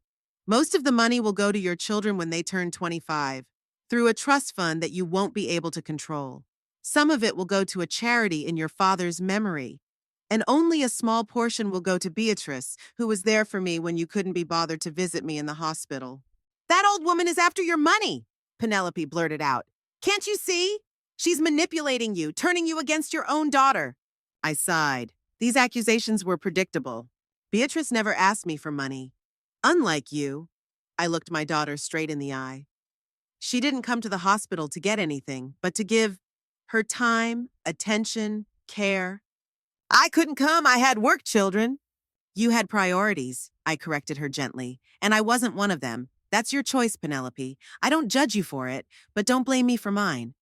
"Most of the money will go to your children when they turn 25, through a trust fund that you won't be able to control. Some of it will go to a charity in your father's memory, and only a small portion will go to Beatrice, who was there for me when you couldn't be bothered to visit me in the hospital." "That old woman is after your money," Penelope blurted out. "Can't you see? She's manipulating you, turning you against your own daughter." I sighed. These accusations were predictable. Beatrice never asked me for money. Unlike you, I looked my daughter straight in the eye. She didn't come to the hospital to get anything, but to give her time, attention, care. "I couldn't come. I had work children." "You had priorities," I corrected her gently, "and I wasn't one of them. That's your choice, Penelope. I don't judge you for it, but don't blame me for mine."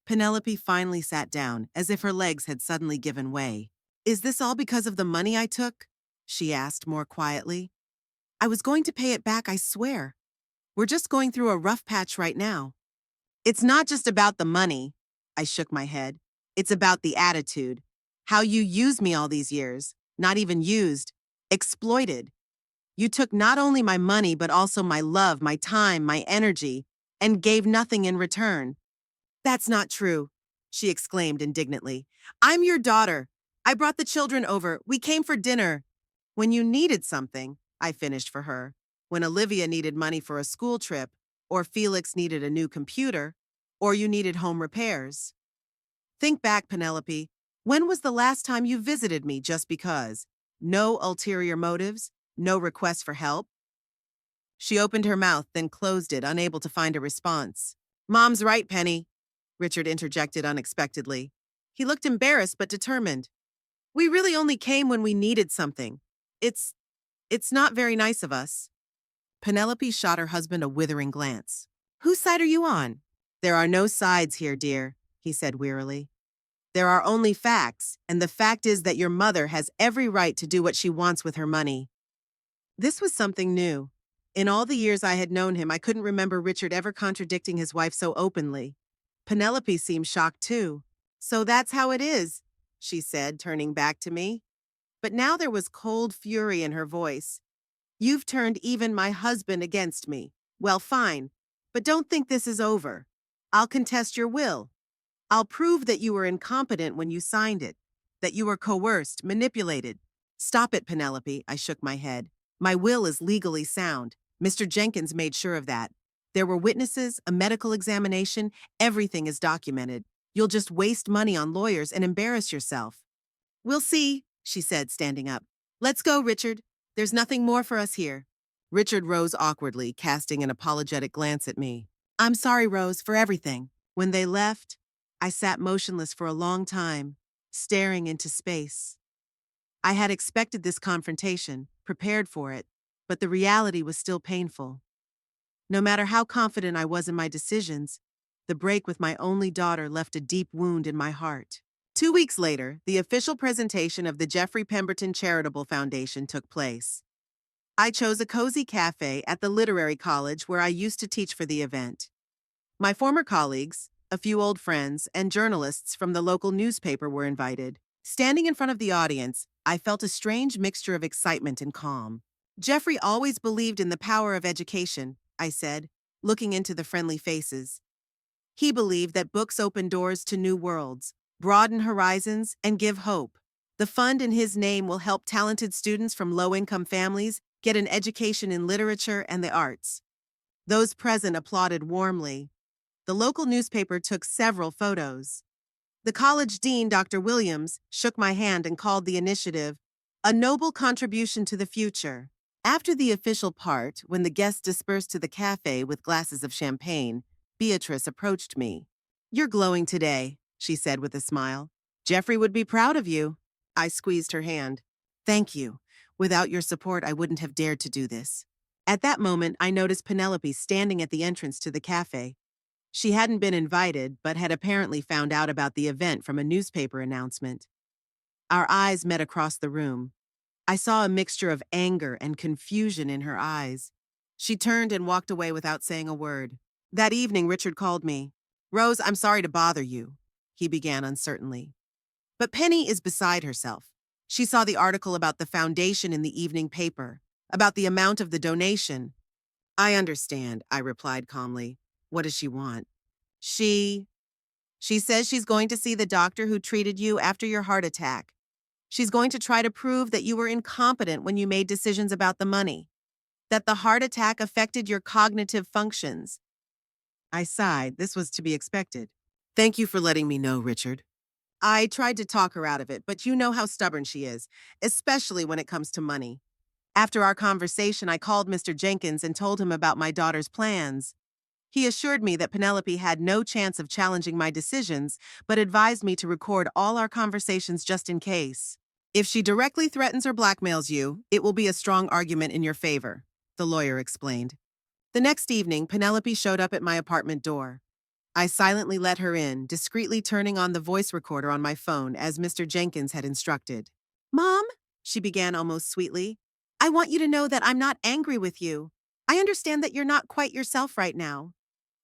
Penelope finally sat down, as if her legs had suddenly given way. "Is this all because of the money I took?" she asked more quietly. "I was going to pay it back, I swear. We're just going through a rough patch right now." "It's not just about the money," I shook my head. "It's about the attitude. How you used me all these years. Not even used. Exploited. You took not only my money, but also my love, my time, my energy, and gave nothing in return." "That's not true," she exclaimed indignantly. "I'm your daughter. I brought the children over. We came for dinner. When you needed something," I finished for her. "When Olivia needed money for a school trip, or Felix needed a new computer, or you needed home repairs. Think back, Penelope. When was the last time you visited me just because? No ulterior motives? No request for help?" She opened her mouth, then closed it, unable to find a response. "Mom's right, Penny," Richard interjected unexpectedly. He looked embarrassed but determined. "We really only came when we needed something. It's not very nice of us." Penelope shot her husband a withering glance. "Whose side are you on?" "There are no sides here, dear," he said wearily. "There are only facts, and the fact is that your mother has every right to do what she wants with her money." This was something new. In all the years I had known him, I couldn't remember Richard ever contradicting his wife so openly. Penelope seemed shocked too. "So that's how it is," she said, turning back to me. But now there was cold fury in her voice. "You've turned even my husband against me. Well, fine. But don't think this is over. I'll contest your will. I'll prove that you were incompetent when you signed it, that you were coerced, manipulated." "Stop it, Penelope," I shook my head. "My will is legally sound. Mr. Jenkins made sure of that. There were witnesses, a medical examination, everything is documented. You'll just waste money on lawyers and embarrass yourself." "We'll see," she said, standing up. "Let's go, Richard. There's nothing more for us here." Richard rose awkwardly, casting an apologetic glance at me. "I'm sorry, Rose, for everything." When they left, I sat motionless for a long time, staring into space. I had expected this confrontation, prepared for it, but the reality was still painful. No matter how confident I was in my decisions, the break with my only daughter left a deep wound in my heart. 2 weeks later, the official presentation of the Jeffrey Pemberton Charitable Foundation took place. I chose a cozy cafe at the Literary College where I used to teach for the event. My former colleagues, a few old friends, and journalists from the local newspaper were invited. Standing in front of the audience, I felt a strange mixture of excitement and calm. Jeffrey always believed in the power of education, I said, looking into the friendly faces. He believed that books open doors to new worlds, broaden horizons, and give hope. The fund in his name will help talented students from low-income families get an education in literature and the arts. Those present applauded warmly. The local newspaper took several photos. The college dean, Dr. Williams, shook my hand and called the initiative a noble contribution to the future. After the official part, when the guests dispersed to the cafe with glasses of champagne, Beatrice approached me. "You're glowing today," she said with a smile. "Jeffrey would be proud of you." I squeezed her hand. "Thank you. Without your support, I wouldn't have dared to do this." At that moment, I noticed Penelope standing at the entrance to the cafe. She hadn't been invited, but had apparently found out about the event from a newspaper announcement. Our eyes met across the room. I saw a mixture of anger and confusion in her eyes. She turned and walked away without saying a word. That evening, Richard called me. "Rose, I'm sorry to bother you," he began uncertainly. But Penny is beside herself. She saw the article about the foundation in the evening paper, about the amount of the donation. "I understand," I replied calmly. "What does she want?" She says she's going to see the doctor who treated you after your heart attack. She's going to try to prove that you were incompetent when you made decisions about the money, that the heart attack affected your cognitive functions. I sighed. This was to be expected. "Thank you for letting me know, Richard." I tried to talk her out of it, but you know how stubborn she is, especially when it comes to money. After our conversation, I called Mr. Jenkins and told him about my daughter's plans. He assured me that Penelope had no chance of challenging my decisions, but advised me to record all our conversations just in case. "If she directly threatens or blackmails you, it will be a strong argument in your favor," the lawyer explained. The next evening, Penelope showed up at my apartment door. I silently let her in, discreetly turning on the voice recorder on my phone as Mr. Jenkins had instructed. "Mom," she began almost sweetly, "I want you to know that I'm not angry with you. I understand that you're not quite yourself right now.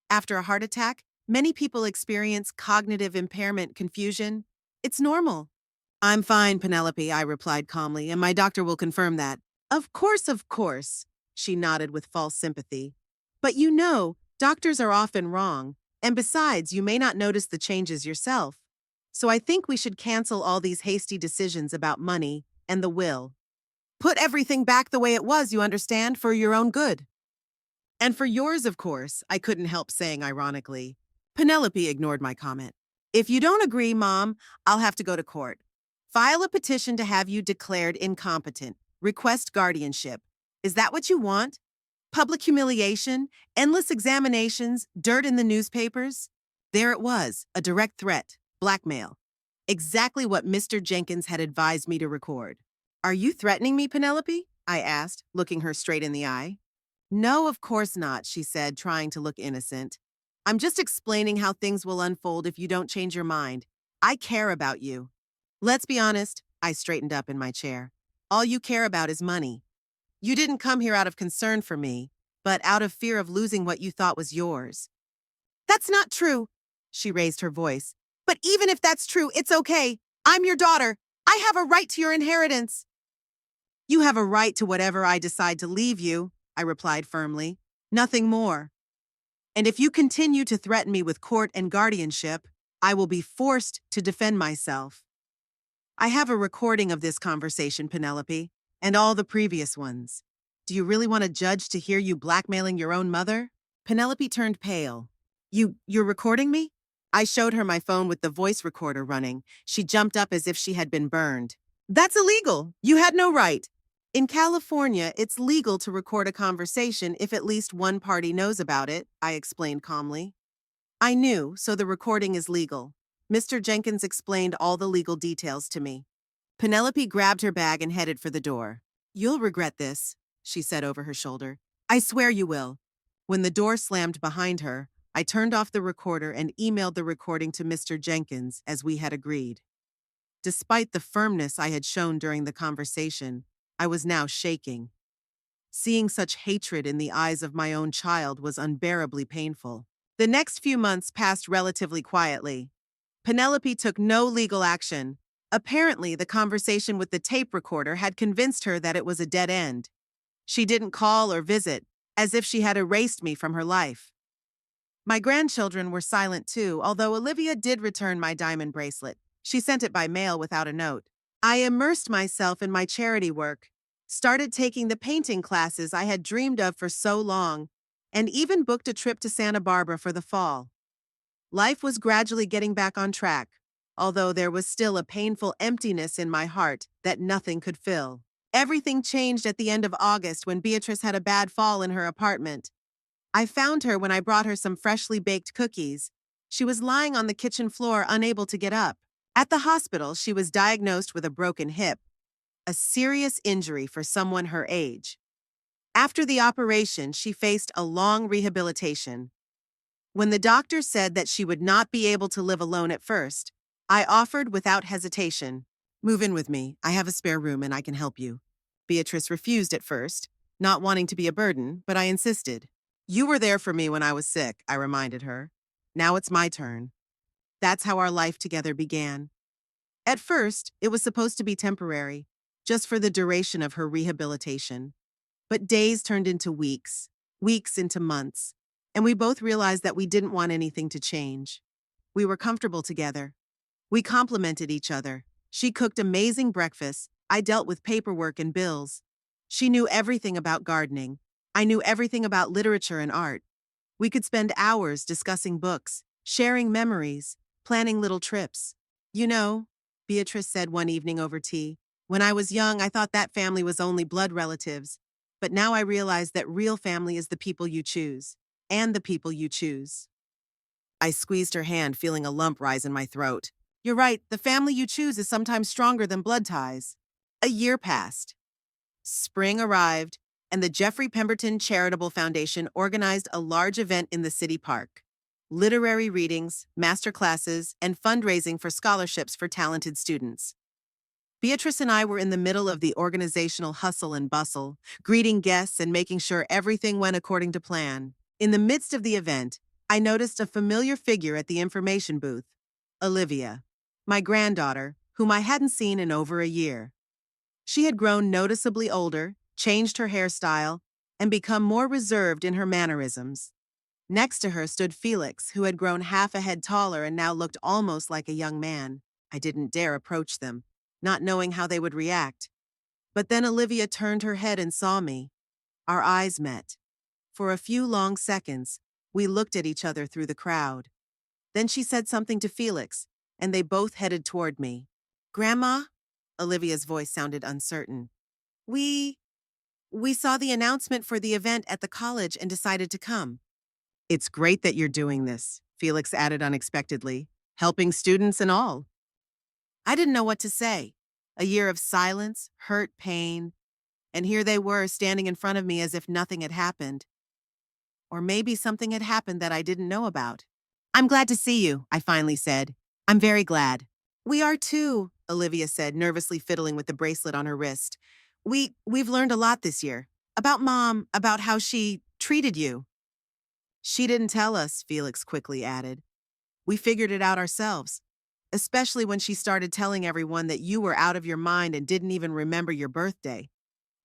After a heart attack, many people experience cognitive impairment confusion. It's normal." "I'm fine, Penelope," I replied calmly, "and my doctor will confirm that." Of course," she nodded with false sympathy. "But you know, doctors are often wrong, and besides, you may not notice the changes yourself. So I think we should cancel all these hasty decisions about money and the will. Put everything back the way it was, you understand, for your own good." "And for yours, of course," I couldn't help saying ironically. Penelope ignored my comment. "If you don't agree, Mom, I'll have to go to court. File a petition to have you declared incompetent. Request guardianship. Is that what you want? Public humiliation, endless examinations, dirt in the newspapers?" There it was, a direct threat, blackmail. Exactly what Mr. Jenkins had advised me to record. "Are you threatening me, Penelope?" I asked, looking her straight in the eye. "No, of course not," she said, trying to look innocent. "I'm just explaining how things will unfold if you don't change your mind. I care about you." "Let's be honest," I straightened up in my chair. "All you care about is money. You didn't come here out of concern for me, but out of fear of losing what you thought was yours." "That's not true," she raised her voice. "But even if that's true, it's okay. I'm your daughter. I have a right to your inheritance." "You have a right to whatever I decide to leave you," I replied firmly. "Nothing more. And if you continue to threaten me with court and guardianship, I will be forced to defend myself. I have a recording of this conversation, Penelope, and all the previous ones. Do you really want a judge to hear you blackmailing your own mother?" Penelope turned pale. You're recording me?" I showed her my phone with the voice recorder running. She jumped up as if she had been burned. "That's illegal. You had no right." "In California, it's legal to record a conversation if at least one party knows about it," I explained calmly. I knew, so the recording is legal. Mr. Jenkins explained all the legal details to me. Penelope grabbed her bag and headed for the door. "You'll regret this," she said over her shoulder. "I swear you will." When the door slammed behind her, I turned off the recorder and emailed the recording to Mr. Jenkins as we had agreed. Despite the firmness I had shown during the conversation, I was now shaking. Seeing such hatred in the eyes of my own child was unbearably painful. The next few months passed relatively quietly. Penelope took no legal action. Apparently, the conversation with the tape recorder had convinced her that it was a dead end. She didn't call or visit, as if she had erased me from her life. My grandchildren were silent too, although Olivia did return my diamond bracelet. She sent it by mail without a note. I immersed myself in my charity work, started taking the painting classes I had dreamed of for so long, and even booked a trip to Santa Barbara for the fall. Life was gradually getting back on track, although there was still a painful emptiness in my heart that nothing could fill. Everything changed at the end of August when Beatrice had a bad fall in her apartment. I found her when I brought her some freshly baked cookies. She was lying on the kitchen floor, unable to get up. At the hospital, she was diagnosed with a broken hip, a serious injury for someone her age. After the operation, she faced a long rehabilitation. When the doctor said that she would not be able to live alone at first, I offered without hesitation, "Move in with me. I have a spare room and I can help you." Beatrice refused at first, not wanting to be a burden, but I insisted. "You were there for me when I was sick," I reminded her. "Now it's my turn." That's how our life together began. At first, it was supposed to be temporary, just for the duration of her rehabilitation. But days turned into weeks, weeks into months, and we both realized that we didn't want anything to change. We were comfortable together. We complemented each other. She cooked amazing breakfasts. I dealt with paperwork and bills. She knew everything about gardening. I knew everything about literature and art. We could spend hours discussing books, sharing memories, planning little trips. "You know," Beatrice said one evening over tea, "when I was young, I thought that family was only blood relatives. But now I realize that real family is the people you choose, and the people you choose." I squeezed her hand, feeling a lump rise in my throat. "You're right, the family you choose is sometimes stronger than blood ties." A year passed. Spring arrived, and the Jeffrey Pemberton Charitable Foundation organized a large event in the city park. Literary readings, master classes, and fundraising for scholarships for talented students. Beatrice and I were in the middle of the organizational hustle and bustle, greeting guests and making sure everything went according to plan. In the midst of the event, I noticed a familiar figure at the information booth, Olivia, my granddaughter, whom I hadn't seen in over a year. She had grown noticeably older, changed her hairstyle, and become more reserved in her mannerisms. Next to her stood Felix, who had grown half a head taller and now looked almost like a young man. I didn't dare approach them, not knowing how they would react. But then Olivia turned her head and saw me. Our eyes met. For a few long seconds, we looked at each other through the crowd. Then she said something to Felix, and they both headed toward me. "Grandma?" Olivia's voice sounded uncertain. We saw the announcement for the event at the college and decided to come." "It's great that you're doing this," Felix added unexpectedly, "helping students and all." I didn't know what to say. A year of silence, hurt, pain, and here they were standing in front of me as if nothing had happened. Or maybe something had happened that I didn't know about. "I'm glad to see you," I finally said. "I'm very glad." "We are too," Olivia said, nervously fiddling with the bracelet on her wrist. We've learned a lot this year. About Mom, about how she treated you." "She didn't tell us," Felix quickly added. "We figured it out ourselves. Especially when she started telling everyone that you were out of your mind and didn't even remember your birthday."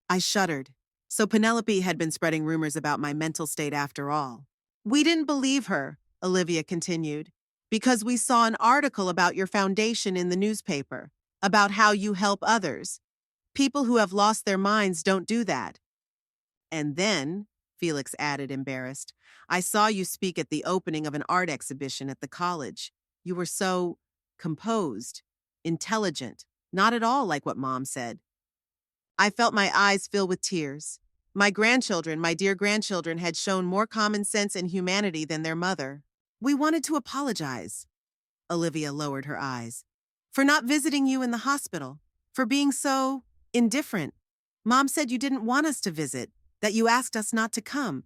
I shuddered. So Penelope had been spreading rumors about my mental state after all. "We didn't believe her," Olivia continued, "because we saw an article about your foundation in the newspaper, about how you help others. People who have lost their minds don't do that. And then," Felix added, embarrassed, "I saw you speak at the opening of an art exhibition at the college. You were so composed, intelligent, not at all like what Mom said." I felt my eyes fill with tears. My grandchildren, my dear grandchildren, had shown more common sense and humanity than their mother. "We wanted to apologize." Olivia lowered her eyes. "For not visiting you in the hospital, for being so indifferent. Mom said you didn't want us to visit, that you asked us not to come."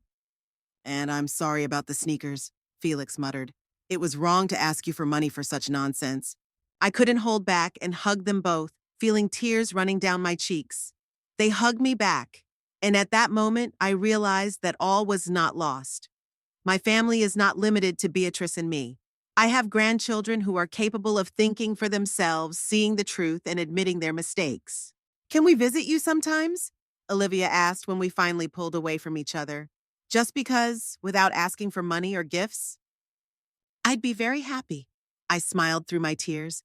And I'm sorry about the sneakers, Felix muttered. It was wrong to ask you for money for such nonsense. I couldn't hold back and hugged them both, feeling tears running down my cheeks. They hugged me back, and at that moment, I realized that all was not lost. My family is not limited to Beatrice and me. I have grandchildren who are capable of thinking for themselves, seeing the truth, and admitting their mistakes. Can we visit you sometimes? Olivia asked when we finally pulled away from each other. Just because, without asking for money or gifts? I'd be very happy. I smiled through my tears.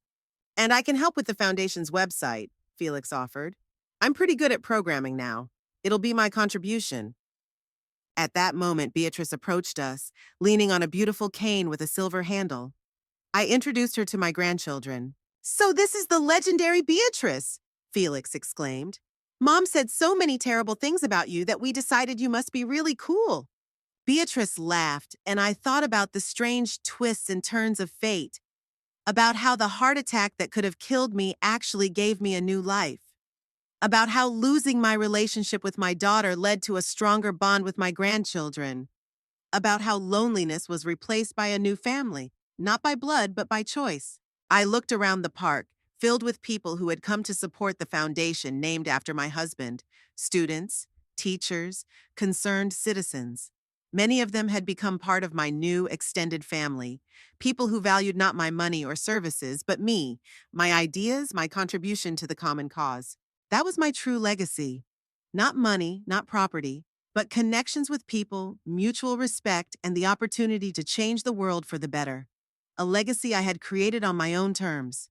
And I can help with the Foundation's website, Felix offered. I'm pretty good at programming now. It'll be my contribution. At that moment, Beatrice approached us, leaning on a beautiful cane with a silver handle. I introduced her to my grandchildren. So this is the legendary Beatrice, Felix exclaimed. Mom said so many terrible things about you that we decided you must be really cool. Beatrice laughed, and I thought about the strange twists and turns of fate, about how the heart attack that could have killed me actually gave me a new life, about how losing my relationship with my daughter led to a stronger bond with my grandchildren, about how loneliness was replaced by a new family, not by blood, but by choice. I looked around the park, filled with people who had come to support the foundation named after my husband, students, teachers, concerned citizens. Many of them had become part of my new extended family, people who valued not my money or services, but me, my ideas, my contribution to the common cause. That was my true legacy. Not money, not property, but connections with people, mutual respect, and the opportunity to change the world for the better. A legacy I had created on my own terms.